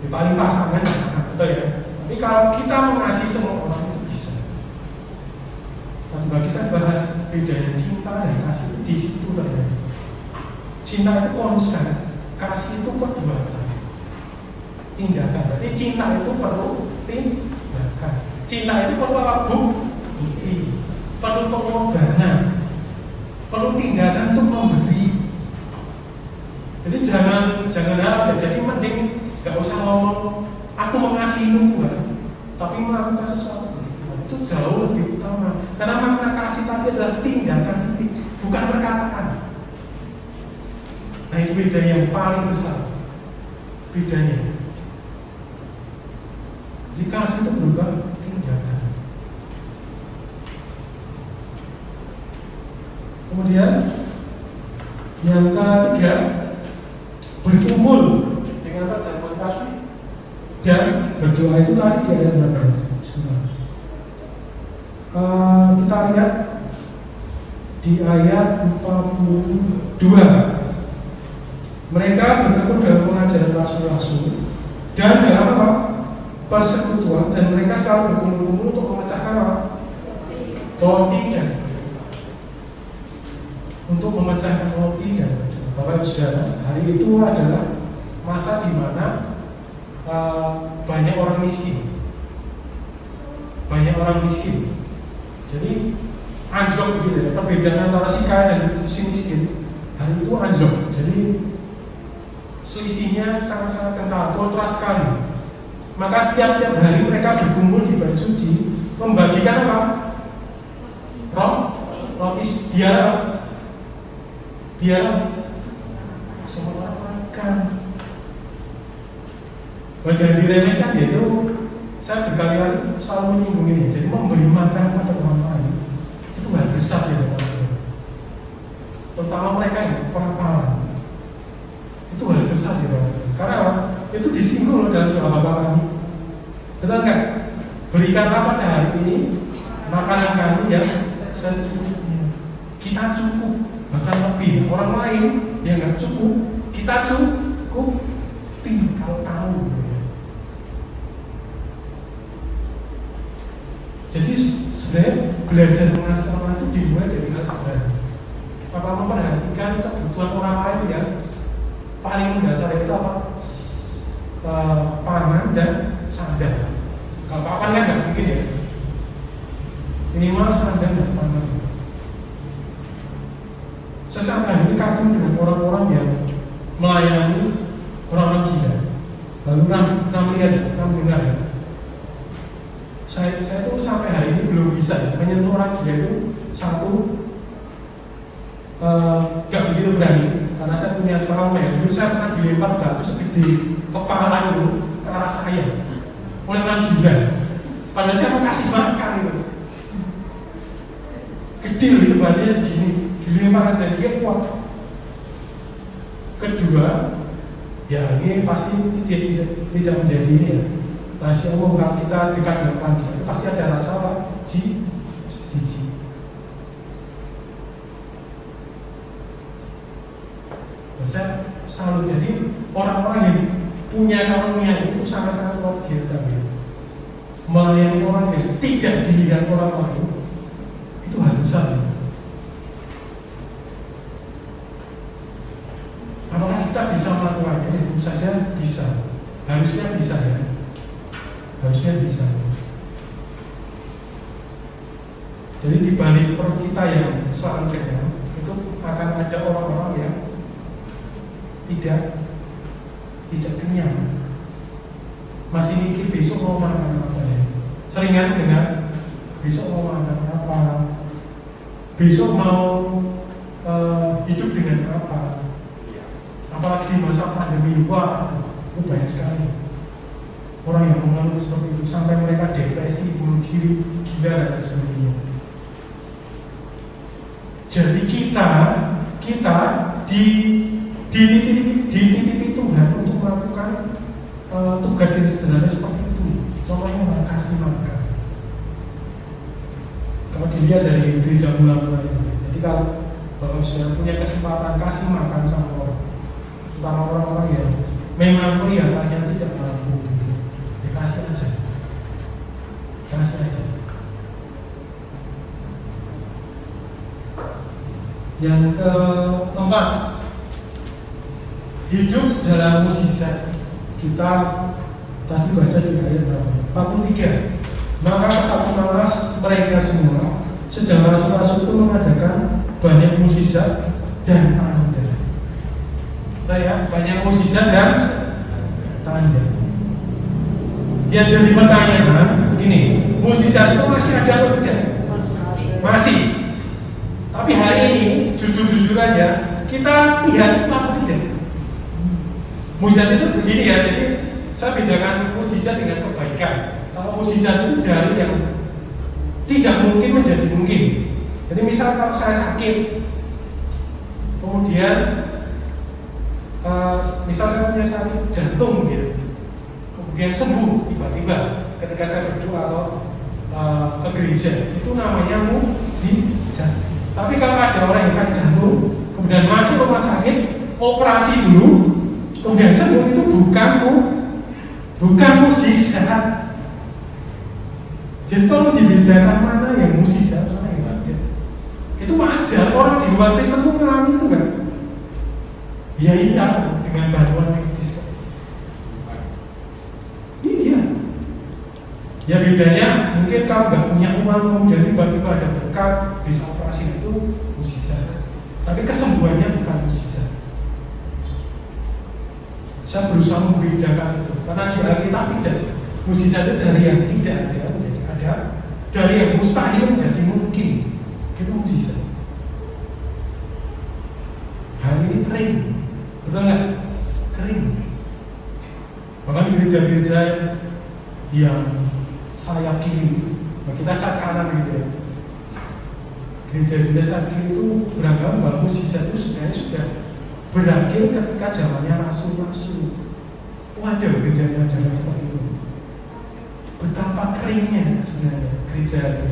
Di paling pasangan, betul ya? Tapi kalau kita mengasihi semua orang itu bisa. Dan bagi saya bahas bedanya cinta dan kasih itu di situ terjadi. Cinta itu konsep, kasih itu perbuatan, tindakan. Berarti cinta itu perlu tindakan. Cinta itu perlu apa? Bukti, perlu pengorbanan, perlu tindakan untuk memberi. Jadi jangan harap ya. Jadi mending gak usah ngomong aku mengasihimu Tuhan, tapi melakukan sesuatu itu jauh lebih utama. Karena makna kasih tadi adalah tindakan, bukan perkataan. Nah itu beda yang paling besar bedanya. Jadi kasih itu berupa tindakan. Kemudian yang ketiga, berkumpul dengan perjamuan kasih dan berdoa. Itu tadi di ayat berapa? Kita lihat di ayat 42. Mereka bertekun dalam pengajaran rasul-rasul dan dalam apa? Persekutuan, dan mereka selalu berkumpul-kumpul untuk memecahkan apa? Roti dan untuk memecahkan roti dan Bapak Ibu Saudara, hari itu adalah masa di mana banyak orang miskin. Jadi anjlok gitu ya, perbedaan antara si kaya dan si miskin hari itu anjlok. Jadi selisihnya sangat-sangat kental, kontras sekali. Maka tiap-tiap hari mereka berkumpul di bait suci, membagikan apa? Roti biar semua makan. Jangan diremehkan, yaitu saya berkali-kali selalu menyinggung ini. Jadi memberi makan pada orang lain itu hal besar ya teman-teman. Terutama mereka yang kelaparan, itu hal besar ya teman-teman. Karena itu disinggung dalam doa Bapa Kami. Betul nggak? Berikanlah pada hari ini makanan kami yang secukupnya. Kita cukup, bahkan lebih. Orang lain yang nggak cukup, kita cukupi kalau tahu. Jadi sebenarnya belajar mengasihi orang itu dimulai dari hal sederhana. Apa memperhatikan kebutuhan orang lain yang paling mendasar itu apa? Pangan dan sandang. Kalau papan kan nggak mungkin ya. Minimal sandang dan pangan. Sesaat ini kaku baru dengar ya. Saya tuh sampai hari ini belum bisa menyentuh orang gila itu satu, gak begitu berani karena saya punya trauma ya. Dulu saya pernah dilempar batu segede kepala itu ke arah saya oleh orang gila. Padahal saya mau kasih makan itu, kecil itu batunya segini, dilempar dan dia kuat. Kedua, ya ini pasti tidak menjadi ini ya rahasia umum. Kalau kita dekat dengan orang gila itu pasti ada rasa jijik. Saya selalu jadi orang-orang yang punya karunia itu sangat-sangat luar biasa. Melayani orang yang tidak dilihat orang lain itu hal besar. Apakah kita bisa melakukannya? Tentu saja bisa. Harusnya bisa ya. Harusnya bisa. Jadi di balik perut kita yang selalu kenyang itu akan ada orang-orang yang tidak kenyang, masih mikir besok mau makan apa ya. Seringan dengar besok mau makan apa, besok mau hidup dengan apa. Apalagi di masa pandemi, wah itu banyak sekali orang yang mengeluh seperti itu sampai mereka depresi, bunuh diri, gila dan lain sebagainya. Jadi kita dititipi Tuhan untuk melakukan tugas yang sebenarnya seperti itu. Contohnya kasih makan. Kalau dilihat dari gereja mula-mula ini, jadi kalau Bapak sudah punya kesempatan kasih makan sama orang, terutama orang-orang yang memang kelihatannya tidak mampu, ya kasih aja. Yang keempat, hidup dalam mukjizat. Kita tadi baca di ayat 43. Maka ketahuilah mereka semua sedang rasul-rasul itu mengadakan banyak mukjizat dan tanda. Ya, banyak mukjizat dan tanda. Yang jadi pertanyaan begini, mukjizat itu masih ada atau tidak? Masih. Tapi hari ini jujur-jujur aja kita lihat itu atau tidak? Mukjizat itu begini ya, jadi saya bedakan mukjizat dengan kebaikan. Kalau mukjizat itu dari yang tidak mungkin menjadi mungkin. Jadi misal kalau saya sakit, kemudian misal saya punya sakit jantung gitu, kemudian sembuh tiba-tiba ketika saya berdoa atau ke gereja, itu namanya mukjizat. Tapi kalau ada orang yang sakit jantung, kemudian masuk rumah sakit, operasi dulu, kemudian sembuh, itu bukan mukjizat. Jadi kalau dibedakan mana yang mukjizat, mana yang tidak, itu wajar. Orang di luar Kristen pun mengalami itu kan? Ya iya, dengan bantuan medis. Iya. Ya bedanya mungkin kalau nggak punya uang, kemudian tiba-tiba ada berkat bisa operasi, itu mukjizat. Tapi kesembuhannya bukan mukjizat. Saya berusaha membedakan itu karena di Alkitab tidak. Mukjizat itu dari yang tidak ada menjadi ada, dari yang mustahil menjadi mungkin. Itu mukjizat. Hari ini kering, betul nggak? Kering. Bahkan gereja-gereja yang sayap kiri, kita sayap kanan gitu ya. Gereja-gereja sayap kiri itu beragam bahwa mukjizat itu sebenarnya sudah berakhir ketika zamannya rasul-rasul. Ada gereja-gereja seperti itu. Betapa keringnya sebenarnya gereja itu.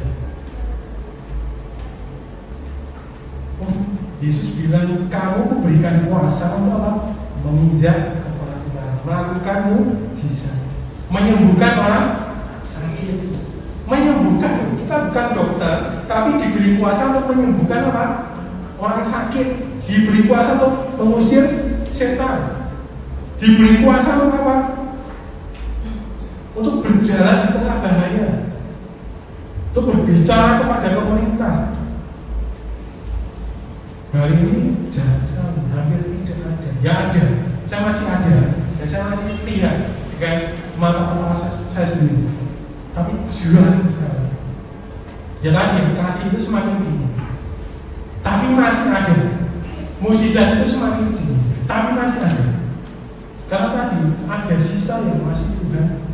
Yesus bilang, kamu kuberikan kuasa untuk apa? Menginjak kepala Tuhan, melakukan mukjizat, menyembuhkan orang sakit, menyembuhkan. Kita bukan dokter, tapi diberi kuasa untuk menyembuhkan apa? Orang sakit, diberi kuasa untuk mengusir setan, diberi kuasa untuk apa? Untuk berjalan di tengah bahaya, untuk berbicara kepada pemerintah. Hari ini jangan hampir tidak ada. Ya ada, saya masih ada, dan saya masih lihat kata saya sendiri, tapi jual sekali. Ya tadi kasih itu semakin tinggi, tapi masih ada. Mukjizat itu semakin tinggi, tapi masih ada. Karena tadi ada sisa yang masih Tuhan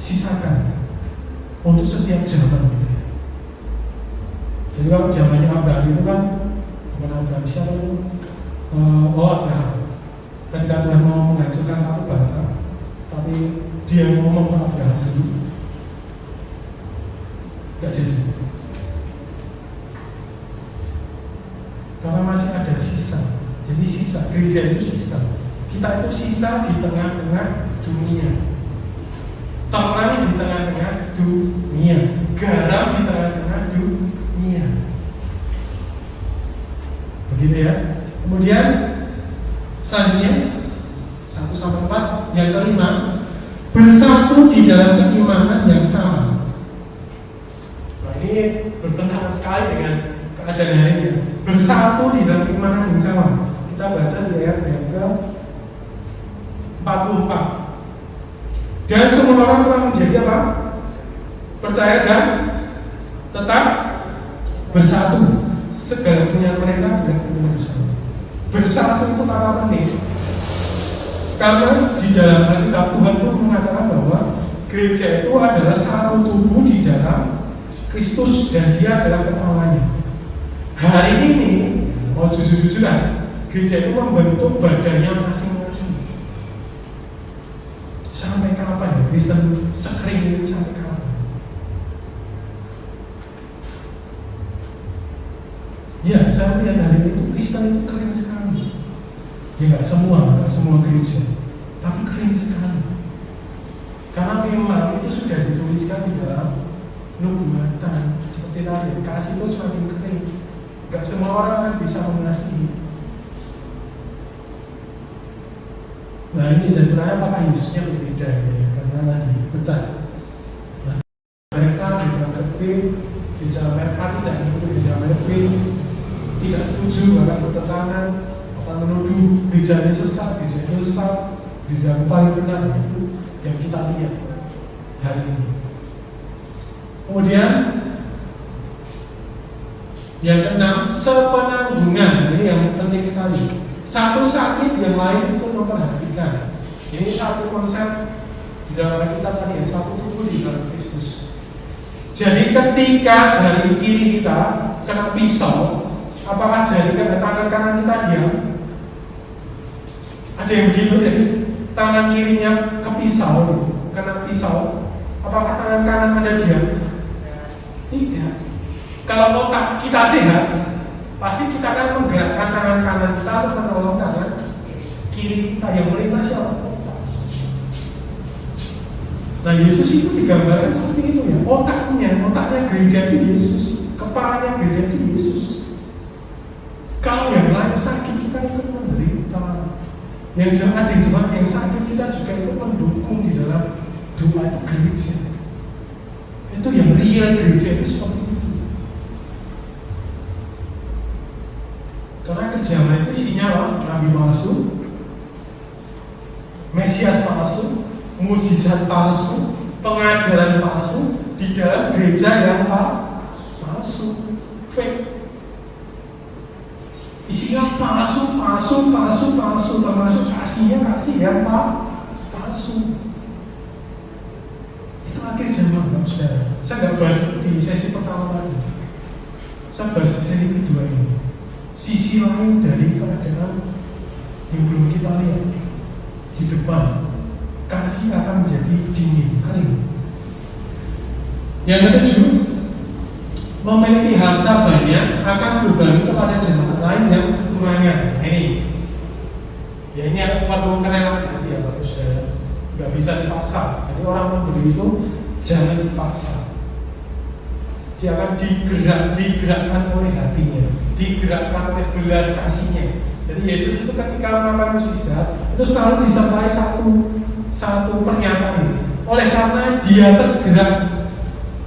sisakan untuk setiap zaman. Jadi kalau zamannya Abraham itu kan bukan Abraham, siapa itu? Abraham. Ketika Tuhan mau menghancurkan satu bangsa, tapi dia ngomong ke Abraham dulu, gak jadi. Karena masih ada sisa. Jadi sisa, gereja itu sisa. Kita itu sisa di tengah-tengah dunia. Terang di tengah-tengah dunia. Garam di tengah-tengah dunia. Begitu ya. Kemudian selanjutnya 1-4, yang kelima, bersatu di dalam keimanan yang sama. Nah, ini bertentangan sekali dengan keadaan hari ini. Bersatu di dalam keimanan yang sama. Kita baca di ayat yang ke-44. Dan semua orang telah menjadi apa? Percaya dan tetap bersatu. Segala punya mereka tidak punya bersatu. Bersatu itu kata penting. Karena di dalam Alkitab Tuhan pun mengatakan bahwa gereja itu adalah satu tubuh di dalam Kristus dan Dia adalah kepalanya. Hari ini, jujur-jujuran, gereja itu membentuk badannya masing-masing. Sampai kapan ya Kristen sekering itu sampai kapan? Ya, saya lihat hari itu Kristen itu keren sekali. Ya nggak semua gereja, tapi keren sekali. Karena memang itu sudah dituliskan di dalam nubuatan. Seperti tadi, kasih itu semakin keren. Gak semua orang kan bisa mengasihi. Nah ini saya bertanya apakah Yesusnya berbeda ya? Karena tadi pecah. Nah, mereka gereja B, gereja A tidak ikut gereja B, tidak setuju, bahkan bertentangan, akan menuduh gerejanya sesat, gereja yang paling benar. Itu yang kita lihat hari ini. Kemudian yang keenam, sepenanggungan. Ini yang penting sekali. Satu sakit, yang lain itu memperhatikan. Ini satu konsep di dalam kita tadi ya, satu tubuh di dalam Kristus. Jadi ketika jari kiri kita kena pisau, apakah jari tangan kanan kita diam? Ada yang begitu, jadi tangan kirinya ke pisau, kena pisau, apakah tangan kanan Anda diam? Tidak. Kalau otak kita sehat, pasti kita akan menggerakkan tangan kanan kita atau menolong tangan kiri kita yang melintas siapa? Otak. Nah Yesus itu digambarkan seperti itu ya. Otaknya gereja itu Yesus, kepalanya gereja itu Yesus. Kalau yang lain sakit kita ikut menderita. Yang jangan ada jemaat yang sakit kita juga ikut mendukung di dalam doa itu gereja. Itu yang real gereja itu seperti itu. Karena kerjaan itu isinya apa? Nabi palsu, Mesias palsu, mukjizat palsu, pengajaran palsu di dalam gereja yang palsu, fake. Isinya palsu, termasuk kasih yang palsu. Itu akhir zaman, saudara. Saya nggak bahas di sesi pertama tadi. Saya bahas sesi kedua ini. Sisi lain dari keadaan yang belum kita lihat di depan, kasih akan menjadi dingin, kering. Yang ketujuh, memiliki harta banyak akan berbagi kepada jemaat lain yang kekurangan. Nah, ini perlu kerelaan hati ya Bapak Saudara. Nggak bisa dipaksa. Jadi orang memberi itu jangan dipaksa. Dia akan digerakkan oleh hatinya, digerakkan oleh belas kasihnya. Jadi Yesus itu ketika melakukan mukjizat itu selalu disertai satu pernyataan. Oleh karena dia tergerak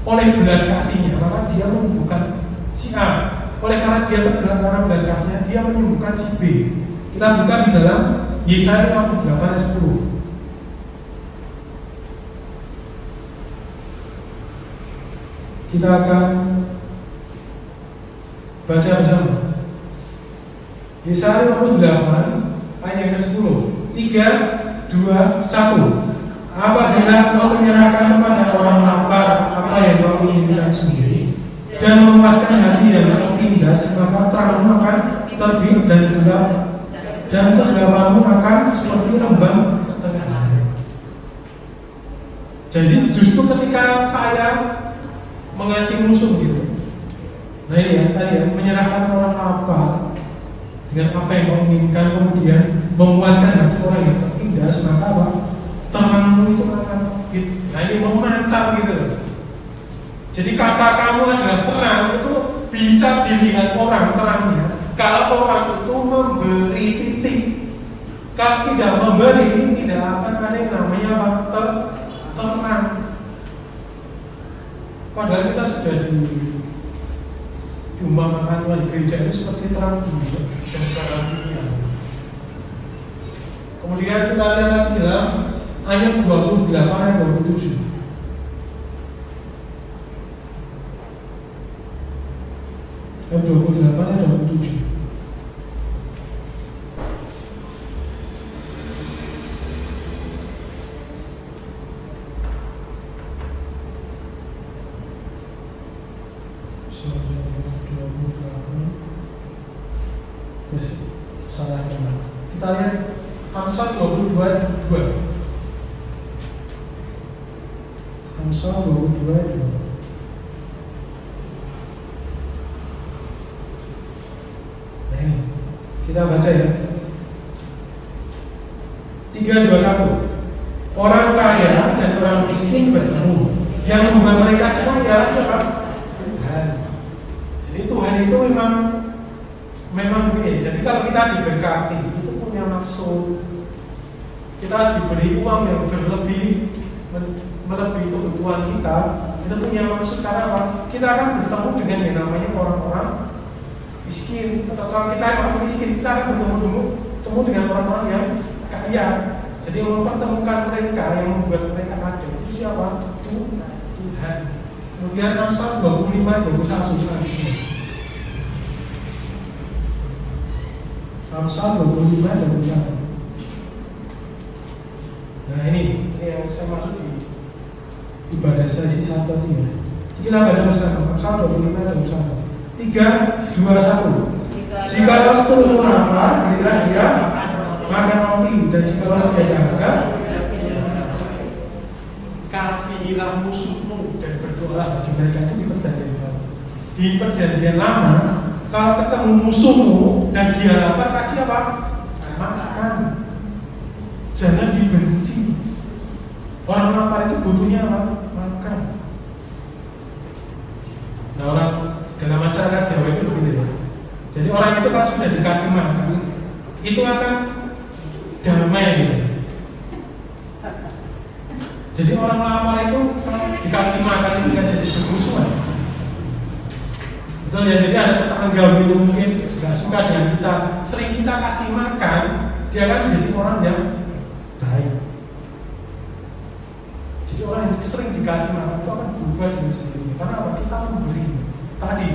oleh belas kasihnya, maka dia menyembuhkan si A. Oleh karena dia tergerak oleh belas kasihnya, dia menyembuhkan si B. Kita buka di dalam Yesaya 58 ayat 10. Kita akan baca bersama. Yesaya 58 ayat yang ke-10. 3, 2, 1. Apabila kau menyerahkan kepada orang lapar apa yang kau inginkan sendiri dan memuaskan hati yang tertindas, maka terangmu akan terbit dan gelap, dan kegelapanmu akan seperti rembang tengah hari. Jadi justru ketika saya mengasihi musuh gitu, nah ini ya tadi ya, menyerahkan orang lapar dengan apa yang kau inginkan, kemudian memuaskan hati orang yang tertindas, maka apa? Terangmu itu akan terbit. Nah ini memancar gitu. Jadi kata kamu adalah terang itu bisa dilihat orang terangnya. Kalau orang itu memberi titik, kalau tidak memberi tidak akan ada yang namanya apa? Terang. Padahal kita sudah diumpamakan di gereja itu seperti terang dunia dan terang dunia. Kemudian kita lihat lagi dalam ayat 28 ayat 27. Ayat 28 ayat 27. Salah benar. Kita lihat Amsal 22 ayat 2. Amsal 22 ayat 2. Nah ini kita baca ya. 3, 2, 1. Orang kaya dan orang miskin bertemu. Yang membuat mereka semua ialah siapa? Tuhan. Jadi Tuhan itu memang begini. Jadi kalau kita diberkati, itu punya maksud. Kita diberi uang yang berlebih, melebihi kebutuhan kita, itu punya maksud. Karena apa? Kita akan bertemu dengan yang namanya orang-orang miskin. Atau kalau kita orang miskin, kita akan bertemu dengan orang-orang yang kaya. Jadi mempertemukan mereka, yang membuat mereka ada, itu siapa? Tuhan. Kemudian Amsal 25, 21 selanjutnya. Amsal 25 dan 21. Nah ini yang saya maksud di ibadah sesi 1 tadi ya. Kita baca bersama Amsal 25 dan 21. 3, 2, 1. Jika kau seturut lapar, berilah dia makan roti, dan jika dia dahaga, kasihilah musuhmu dan berdoalah bagi mereka. Itu di perjanjian lama. Di perjanjian lama, kalau ketemu musuhmu dan dia lapar, kasih apa? Makan. Jangan dibenci. Orang lapar itu butuhnya apa? Makan. Nah orang dalam masyarakat Jawa itu begitu ya. Jadi orang itu kalau sudah dikasih makan, itu akan damai gitu. Jadi orang lapar itu kalau dikasih makan itu nggak jadi bermusuhan. Betul ya, jadi ada tetangga gitu mungkin nggak suka dengan kita, sering kita kasih makan, dia kan jadi orang yang baik. Jadi orang yang sering dikasih makan itu akan berubah dengan sendirinya. Karena apa? Kita memberi. Tadi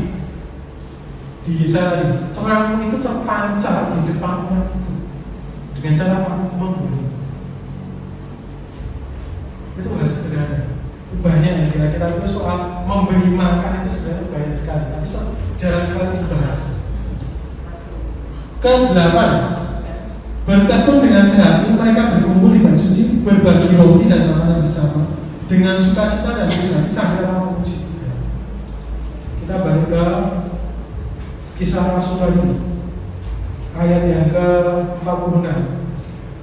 di Yesaya terangmu itu terpancar di depan umat itu dengan cara memberi. Itu harus sederhana. Banyak yang kira-kira itu soal memberi makan itu sebenarnya banyak sekali, tapi jarang sekali dibahas. Ke-8, bertekun dengan sehati mereka berkumpul di bait suci, berbagi roti dan makanan bersama dengan sukacita dan berhati sambil memuji Tuhan. Kita balik ke Kisah Rasul lagi, ayat yang ke-46.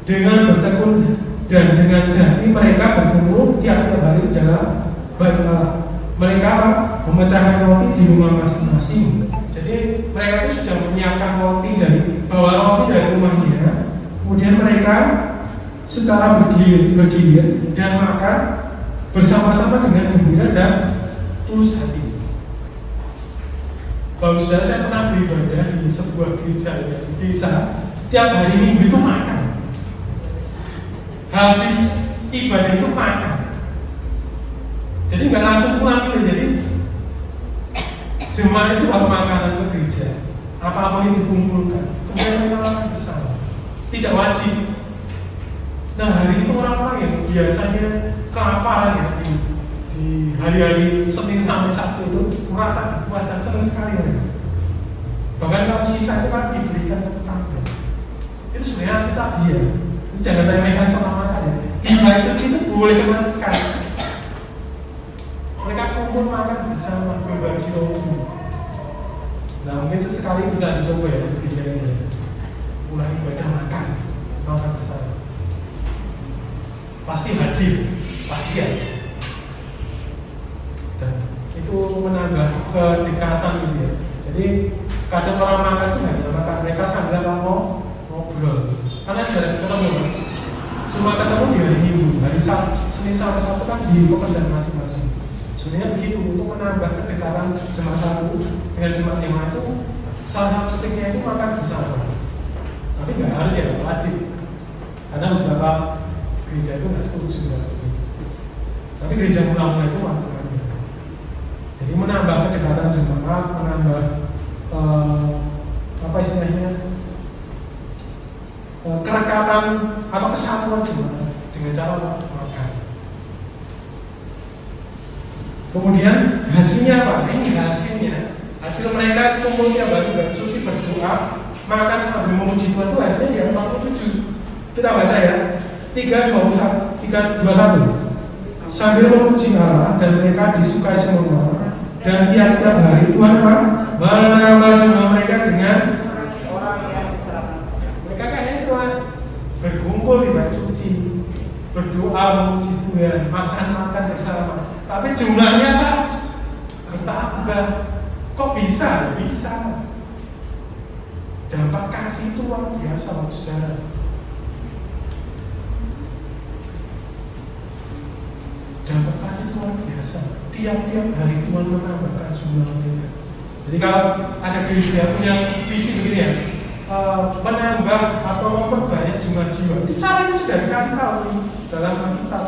Dengan bertekun dan dengan sehati mereka berkumpul tiap-tiap hari dalam bait Allah. Mereka memecahkan roti di rumah masing-masing. Jadi mereka itu sudah menyiapkan roti bawa roti dari rumahnya. Kemudian mereka secara bergilir dan makan bersama-sama dengan gembira dan tulus hati. Kalau sudah saya pernah beribadah di sebuah gereja di desa, tiap hari Minggu itu makan. Habis ibadah itu makan. Jadi nggak langsung pulang gitu. Jadi jemaat itu bawa makanan ke gereja, apapun yang dikumpulkan, kemudian mereka makan bersama, tidak wajib. Nah hari itu orang-orang yang biasanya kelaparan ya di hari-hari Senin sampai Sabtu itu merasa puasa senang sekali mereka. Bahkan kalau sisa itu kan diberikan ke tetangga. Itu sebenarnya kita biar. Ini jangan remehkan soal makan ya. Di budget itu boleh makan. Mereka kumpul makan bersama, berbagi roti. Nah mungkin sesekali bisa dicoba ya di gereja ini. Mulai ibadah makan bersama. Pasti hadir, pasti ada. Dan itu menambah kedekatan gitu ya. Jadi kadang orang makan itu hanya makan mereka sambil ngobrol. Karena sudah ketemu, cuma ketemu di hari Minggu, hari Senin sampai Sabtu kan di pekerjaan masing-masing. Sebenarnya begitu untuk menambah kedekatan jemaat satu dengan jemaat yang lain itu salah satu triknya itu makan bersama. Tapi nggak harus ya, wajib. Karena beberapa gereja itu nggak setuju dengan itu. Tapi gereja mula-mula itu melakukannya. Jadi menambah kedekatan jemaat, menambah apa istilahnya kerekatan atau kesatuan jemaat dengan cara makan. Kemudian hasilnya apa? Ini hasilnya. Hasil mereka kumpul tiap hari bersuci berdoa, makan sambil memuji Tuhan itu hasilnya di 47. Kita baca ya. 3:21 sambil memuji Allah dan mereka disukai semua dan tiap-tiap hari Tuhan apa? Menambah jumlah mereka dengan orang yang diserahkan. mereka kayaknya cuma berkumpul di bait suci, berdoa memuji Tuhan, makan bersama. Tapi jumlahnya apa? Bertambah. Kok bisa? Bisa. Dampak kasih itu luar biasa, saudara. Dampak kasih itu luar biasa. Tiap-tiap hari Tuhan menambahkan jumlah mereka. Jadi kalau ada gereja punya visi begini ya, menambah atau memperbanyak jumlah jiwa, itu caranya sudah dikasih tahu nih dalam Alkitab.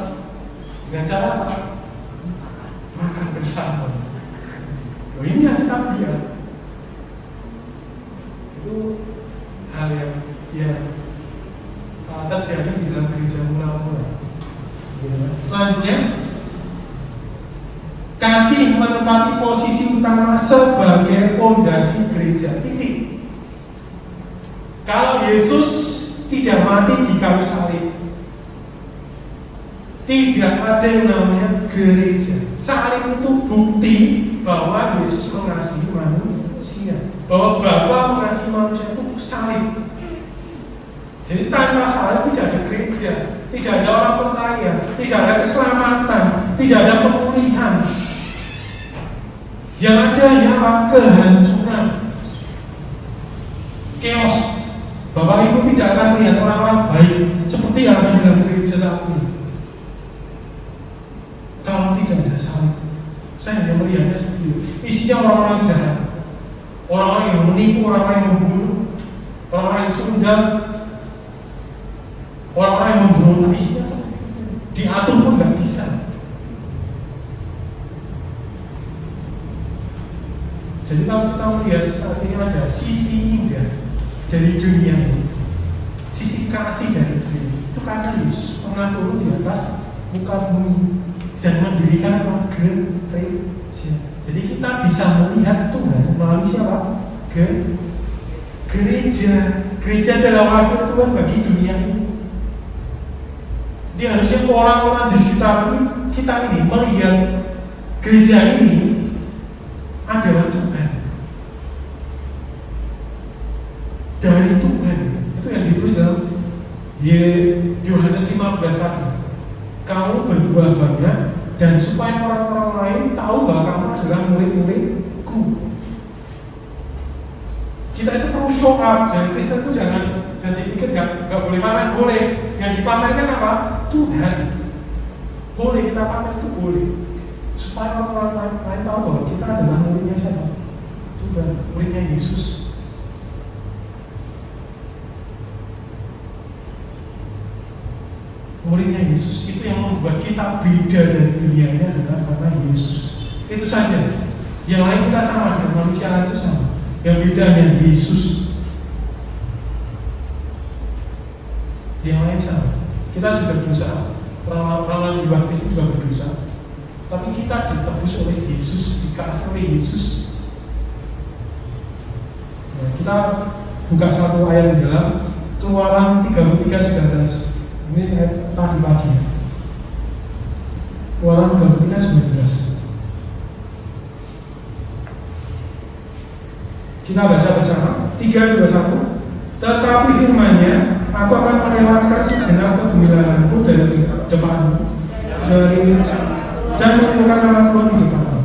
Dengan cara apa? Makan bersama. Oh, ini yang kita lihat. Itu hal yang terjadi di dalam gereja mula-mula. Selanjutnya, kasih menempati posisi utama sebagai pondasi gereja. Titik. Kalau Yesus tidak mati di kayu salib, tidak ada yang namanya gereja. Salib itu bukti bahwa Yesus mengasihi manusia, bahwa Bapa mengasihi manusia itu salib. Jadi tanpa salib tidak ada gereja, tidak ada orang percaya, tidak ada keselamatan, tidak ada pemulihan. Yang ada hanyalah kehancuran, chaos. Bapak Ibu tidak akan melihat orang-orang baik seperti yang ada dalam gereja saat ini. Kalau tidak ada salib, saya hanya melihatnya seperti itu. Isinya orang-orang jahat, orang-orang yang menipu, orang-orang yang membunuh, orang-orang yang sundal, orang-orang yang memberontak. Isinya seperti itu. Diatur pun nggak bisa. Jadi kalau kita melihat saat ini ada sisi indah dari dunia ini, sisi kasih dari dunia ini, itu karena Yesus pernah turun di atas muka bumi dan mendirikan gereja. Jadi kita bisa melihat Tuhan melalui siapa? Gereja. Gereja adalah wakil Tuhan bagi dunia ini. Dia harusnya orang-orang di sekitar kita ini melihat gereja ini adalah Tuhan. Dari Tuhan. Itu yang ditulis dalam Yohanes 15 tadi. Kamu berbuah banyak dan supaya orang-orang lain tahu bahwa kamu adalah murid-muridku. Kita itu perlu show up. Jadi Kristen itu jangan pikir nggak boleh pamer, boleh. Yang dipamerkan apa? Tuhan. Boleh kita pamer, itu boleh. Supaya orang-orang lain tahu bahwa kita adalah muridnya siapa? Tuhan, muridnya Yesus. Muridnya Yesus. Itu yang membuat kita beda dari dunia ini adalah karena Yesus. Itu saja. Yang lain kita sama, dengan manusia lain itu sama. Yang beda hanya Yesus. Yang lain sama. Kita juga berdosa. Orang-orang di luar Kristus juga berdosa. Tapi kita ditebus oleh Yesus, dikasih oleh Yesus. Nah, kita buka satu ayat di dalam Keluaran 33:19. Ini ayat tadi pagi. Keluaran 33:19. Kita baca bersama 3, 2, 1. Tetapi firman-Nya, aku akan melewatkan segenap kegembiraanku dari depanmu, dan menunjukkan nama Tuhan di depanmu.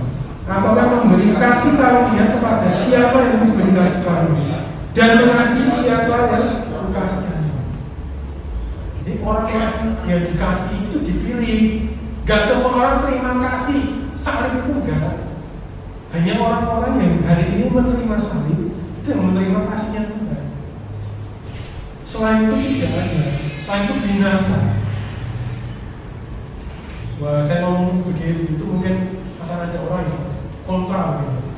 Aku akan memberi kasih karunia kepada siapa yang memberi kasih karunia, dan mengasihi siapa yang dikasihi. Jadi orang-orang yang dikasih itu dipilih. Gak semua orang terima kasih salib itu enggak. Hanya orang-orang yang hari ini menerima salib itu yang menerima kasihnya Tuhan. Selain itu tidak ada. Selain itu binasa. Wah, saya ngomong begitu itu mungkin akan ada orang yang kontra gitu.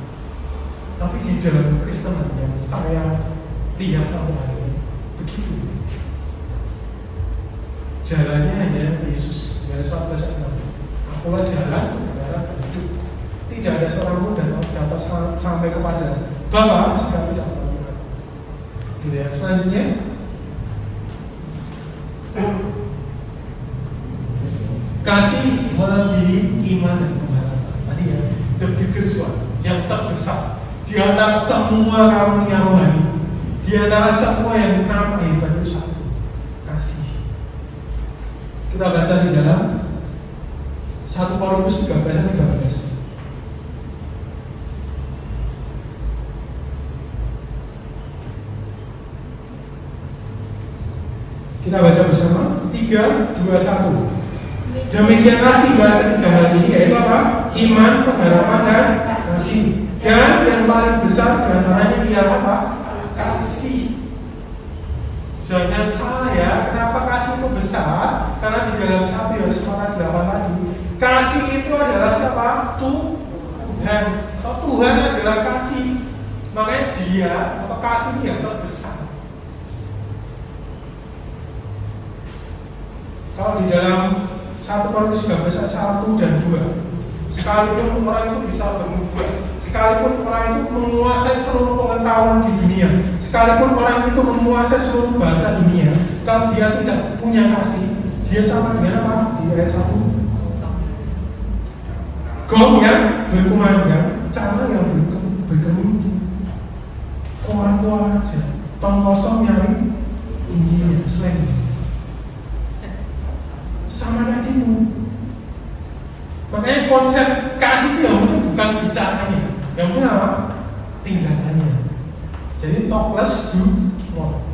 Tapi di dalam Kristen yang saya lihat sampai hari ini begitu. Jalannya hanya Yesus. Yohanes 14:6. Akulah jalan, kebenaran, dan hidup. Tidak ada seorang pun dan dapat sampai kepada Bapa jika tidak melalui Aku. Gitu ya. Selanjutnya, kasih melebihi iman dan pengharapan. Tadi ya, the biggest one, yang terbesar di antara semua karunia rohani, di antara semua yang nama hebat itu satu, kasih. Kita baca di dalam 1 Korintus 13:13. Kita baca bersama 3, 2, 1. Demikianlah tiga hal ini, yaitu apa? Iman, pengharapan, dan kasih. Dan yang paling besar di antaranya ialah apa? Kasih. Jangan salah ya, kenapa kasih itu besar? Karena di dalam 1 Yohanes 4:8 tadi, kasih itu adalah siapa? Tuhan. So, Tuhan adalah kasih. Makanya dia atau kasih ini yang terbesar. Kalau di dalam 1 Korintus 13 ayat 1 dan 2, sekalipun orang itu bisa berubah, sekalipun orang itu menguasai seluruh pengetahuan di dunia, sekalipun orang itu menguasai seluruh bahasa dunia, kalau dia tidak punya kasih, dia sama dengan apa? Di ayat 1, gong yang berkumandang, cara yang berkeminci, koar-koar aja, tong kosong nyari tingginya, slang. Sama kayak gitu. Makanya konsep kasih itu yang penting bukan bicaranya, yang penting apa? Tindakannya. Jadi talk less, do more.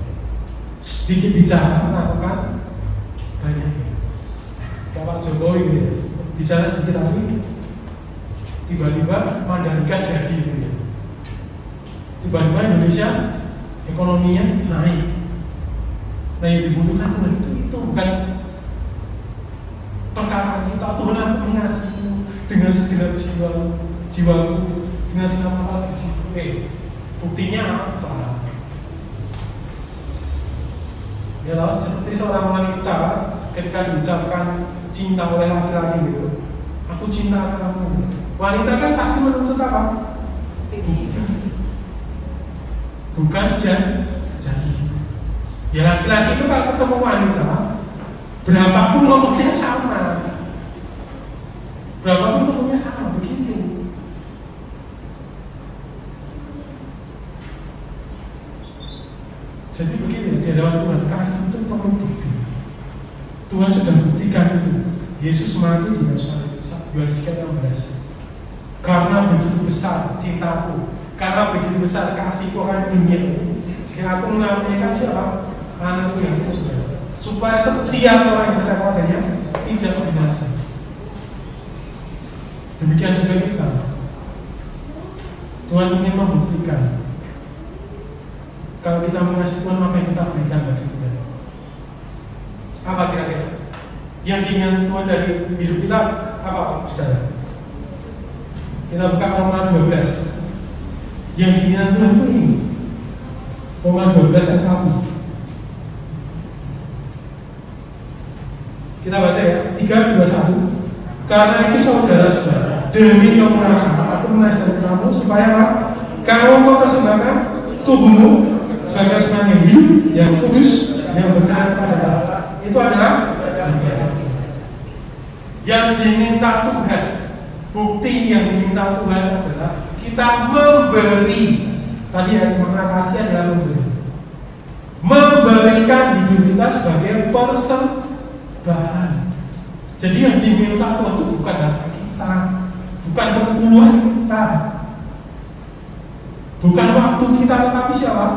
Sedikit bicara, lakukan banyak. Kayak Pak Jokowi gitu ya, bicara sedikit tapi tiba-tiba Mandalika jadi gitu ya. Tiba-tiba Indonesia ekonominya naik. Nah yang dibutuhkan Tuhan itu bukan perkara kita. Tuhan aku mengasihimu dengan segenap jiwaku, dengan segenap akal budiku. Buktinya apa? Ya loh, seperti seorang wanita ketika diucapkan cinta oleh laki-laki gitu, aku cinta kamu. Wanita kan pasti menuntut apa? Bukan janji. Ya laki-laki itu kalau ketemu wanita, berapapun ngomongnya sama, berapapun ngomongnya sama, begitu. Jadi begini, di hadapan Tuhan, kasih itu perlu bukti. Tuhan sudah buktikan itu. Yesus mati di Yerusalem, Yohanes 3:16. Karena begitu besar cintaku, karena begitu besar kasihku akan dunia ini, sehingga aku mengaruniakan siapa? Anakku yang tunggal, supaya setiap orang yang percaya padanya tidak binasa. Demikian juga kita. Tuhan ingin membuktikan kalau kita mengasihi Tuhan, apa yang kita berikan bagi Tuhan. Apa kira-kira yang diinginkan Tuhan dari hidup kita? Apa, saudara? Kita buka Roma 12. Yang diinginkan Tuhan itu ini. Roma 12 ayat 1. Kita baca ya, 3, 2, 1. Karena itu saudara-saudara, demi kemurahan aku menasihati kamu supaya apa? Kamu mempersembahkan tubuhmu sebagai sesuatu yang hidup, yang kudus, yang berkenan kepada Allah. Itu adalah yang diminta Tuhan. Bukti yang diminta Tuhan adalah kita memberi. Tadi yang makna kasih adalah memberi. Memberikan hidup kita sebagai persembahan. Jadi yang diminta Tuhan itu bukan harta kita, bukan perpuluhan kita, bukan waktu kita, tetapi siapa?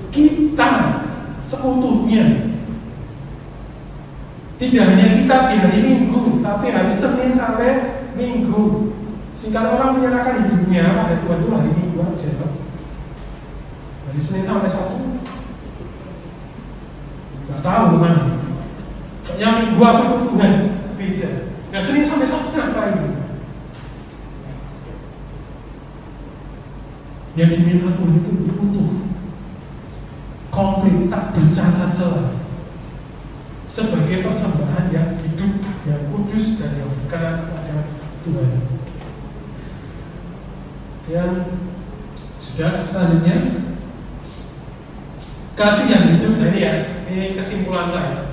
Kita seutuhnya. Tidak hanya kita di hari Minggu, tapi hari Senin sampai Minggu. Sehingga orang menyerahkan hidupnya pada Tuhan itu hari Minggu aja. Dari Senin sampai Sabtu nggak tahu mana. Yang Minggu aku ikut Tuhan, beja. Nah Senin sampai Sabtu ngapain? Yang diminta Tuhan itu utuh, komplit, tak bercacat celah, sebagai persembahan yang hidup, yang kudus dan yang berkenan kepada Tuhan. Yang sudah selanjutnya, kasih yang hidup. Nah ini ya, ini kesimpulan saya.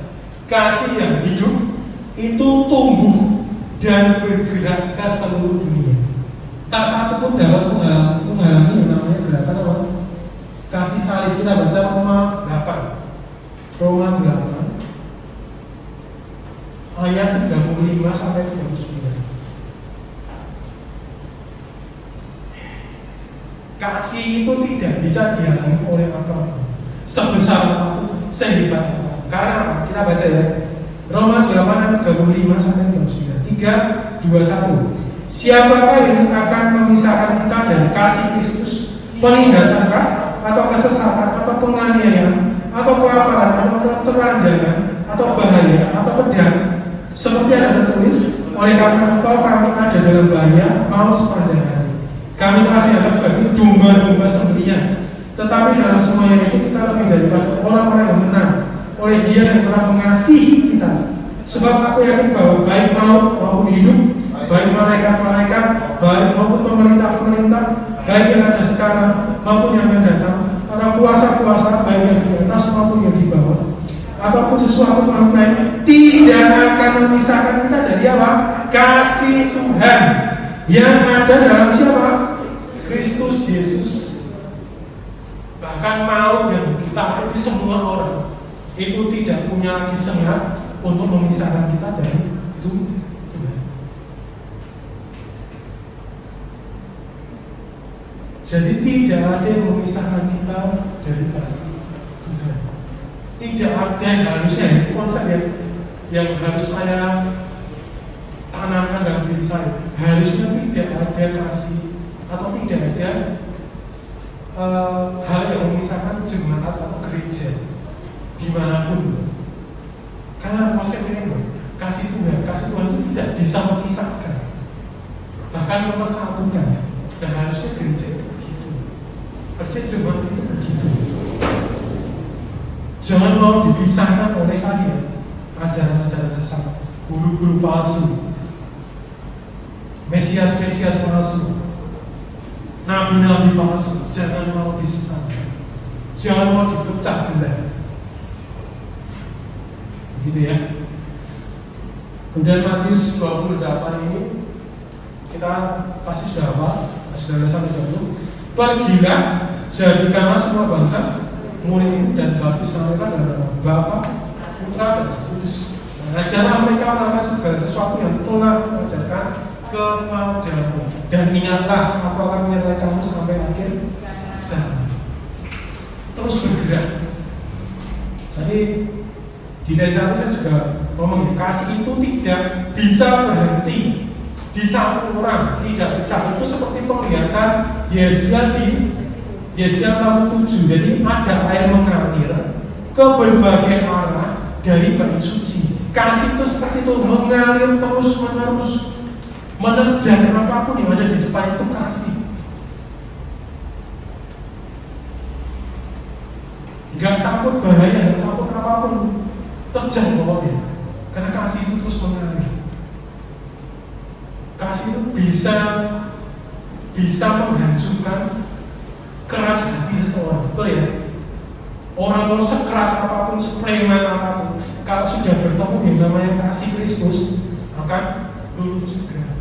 Kasih yang hidup itu tumbuh dan bergerak ke seluruh dunia. Tak satu pun dapat menghalangi yang namanya gerakan apa? Kasih salib. Kita baca Roma 8. Roma 8 ayat 35 sampai 39. Kasih itu tidak bisa dihalangi oleh apapun, sebesar apapun, sehebat apapun. Karena kita baca ya, Roma 8 ayat 35 sampai 39. 3, 2, 1. Siapakah yang akan memisahkan kita dari kasih Kristus? Penindasankah, atau kesesatan, atau penganiayaan, atau kelaparan, atau ketelanjangan, atau bahaya, atau pedang? Seperti ada tertulis, oleh karena engkau kami ada dalam bahaya maut sepanjang hari. Kami telah dianggap sebagai domba-domba sembelihan. Tetapi dalam semuanya itu kita lebih daripada orang-orang yang menang oleh Dia yang telah mengasihi kita. Sebab aku yakin bahwa baik maut maupun hidup, baik malaikat-malaikat, baik maupun pemerintah-pemerintah, baik yang ada sekarang maupun yang akan datang, atau kuasa-kuasa baik yang di atas maupun yang di bawah, ataupun sesuatu makhluk lain, tidak akan memisahkan kita dari apa? Kasih Tuhan yang ada dalam siapa? Kristus Yesus. Bahkan maut yang ditaruh di semua orang itu tidak punya lagi sengat untuk memisahkan kita dari Tuhan. Jadi tidak ada yang memisahkan kita dari kasih Tuhan. Tidak ada yang harusnya, itu konsep yang harus saya tanamkan dalam diri saya. Harusnya tidak ada kasih atau tidak ada hal yang memisahkan jemaat atau gereja dimanapun. Karena konsepnya ini, kasih Tuhan itu tidak bisa memisahkan, bahkan mempersatukan. Dan harusnya gereja itu begitu, harusnya jemaat itu begitu. Jangan mau dipisahkan oleh kalian ajaran-ajaran sesat, guru-guru palsu, mesias-mesias palsu, nabi-nabi palsu. Jangan mau disesatkan, jangan mau dipecah belah, begitu ya. Kemudian Matius 28 ini kita pasti sudah hafal, sudah sampai dulu. Pergilah, jadikanlah semua bangsa murid dan baptis mereka dalam nama Bapa, Putra dan Roh Kudus. Ajarlah mereka melakukan segala sesuatu yang telah ajarkan kepadamu. Dan ingatlah, aku akan menyertai kamu sampai akhir zaman. Terus bergerak. Jadi di saya juga ngomong, kasih itu tidak bisa berhenti di satu orang, tidak bisa. Itu seperti penglihatan Yesaya di Yesaya 47. Jadi ada air mengalir ke berbagai arah dari bait suci. Kasih itu seperti itu, mengalir terus menerus. menerjang apapun yang ada di depan itu kasih. Gak takut bahaya, gak takut apapun terjang pokoknya, karena kasih itu terus mengalir. Kasih itu bisa menghancurkan keras hati seseorang, betul ya? Orang mau sekeras apapun, sepreman apapun, kalau sudah bertemu yang namanya kasih Kristus, akan luluh juga,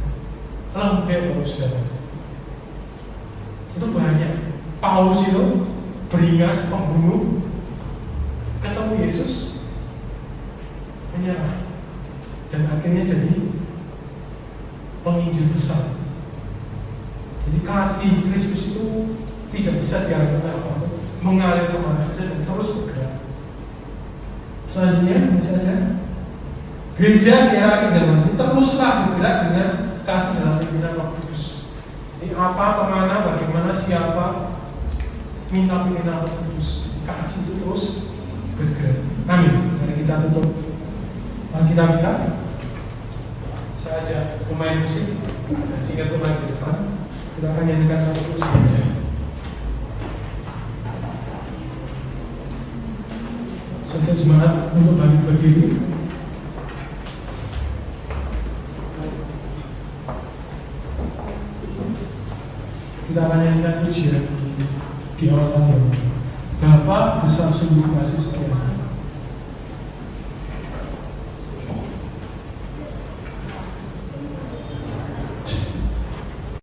lembek kalau sudah. Itu banyak. Paulus itu beringas, pembunuh, ketemu Yesus, menyerah, dan akhirnya jadi penginjil besar. Jadi kasih Kristus itu tidak bisa diambil apa-apa, mengalir kemana saja dan terus bergerak. Selanjutnya masih ada gereja di era akhir zaman ini teruslah bergerak dengan kasih dalam pimpinan Roh Kudus. Jadi apa, kemana, bagaimana, siapa, minta pimpinan Roh Kudus. Kasih itu terus bergerak. Amin. Mari kita tutup Alkitab kita. Saya ajak pemain musik dan singkat pemain di depan. Kita akan nyanyikan satu puisi saja. Saja jemaat untuk bangkit berdiri. Kita akan nyanyikan pujian di awal tahun. Bapa besar sungguh kasih setia.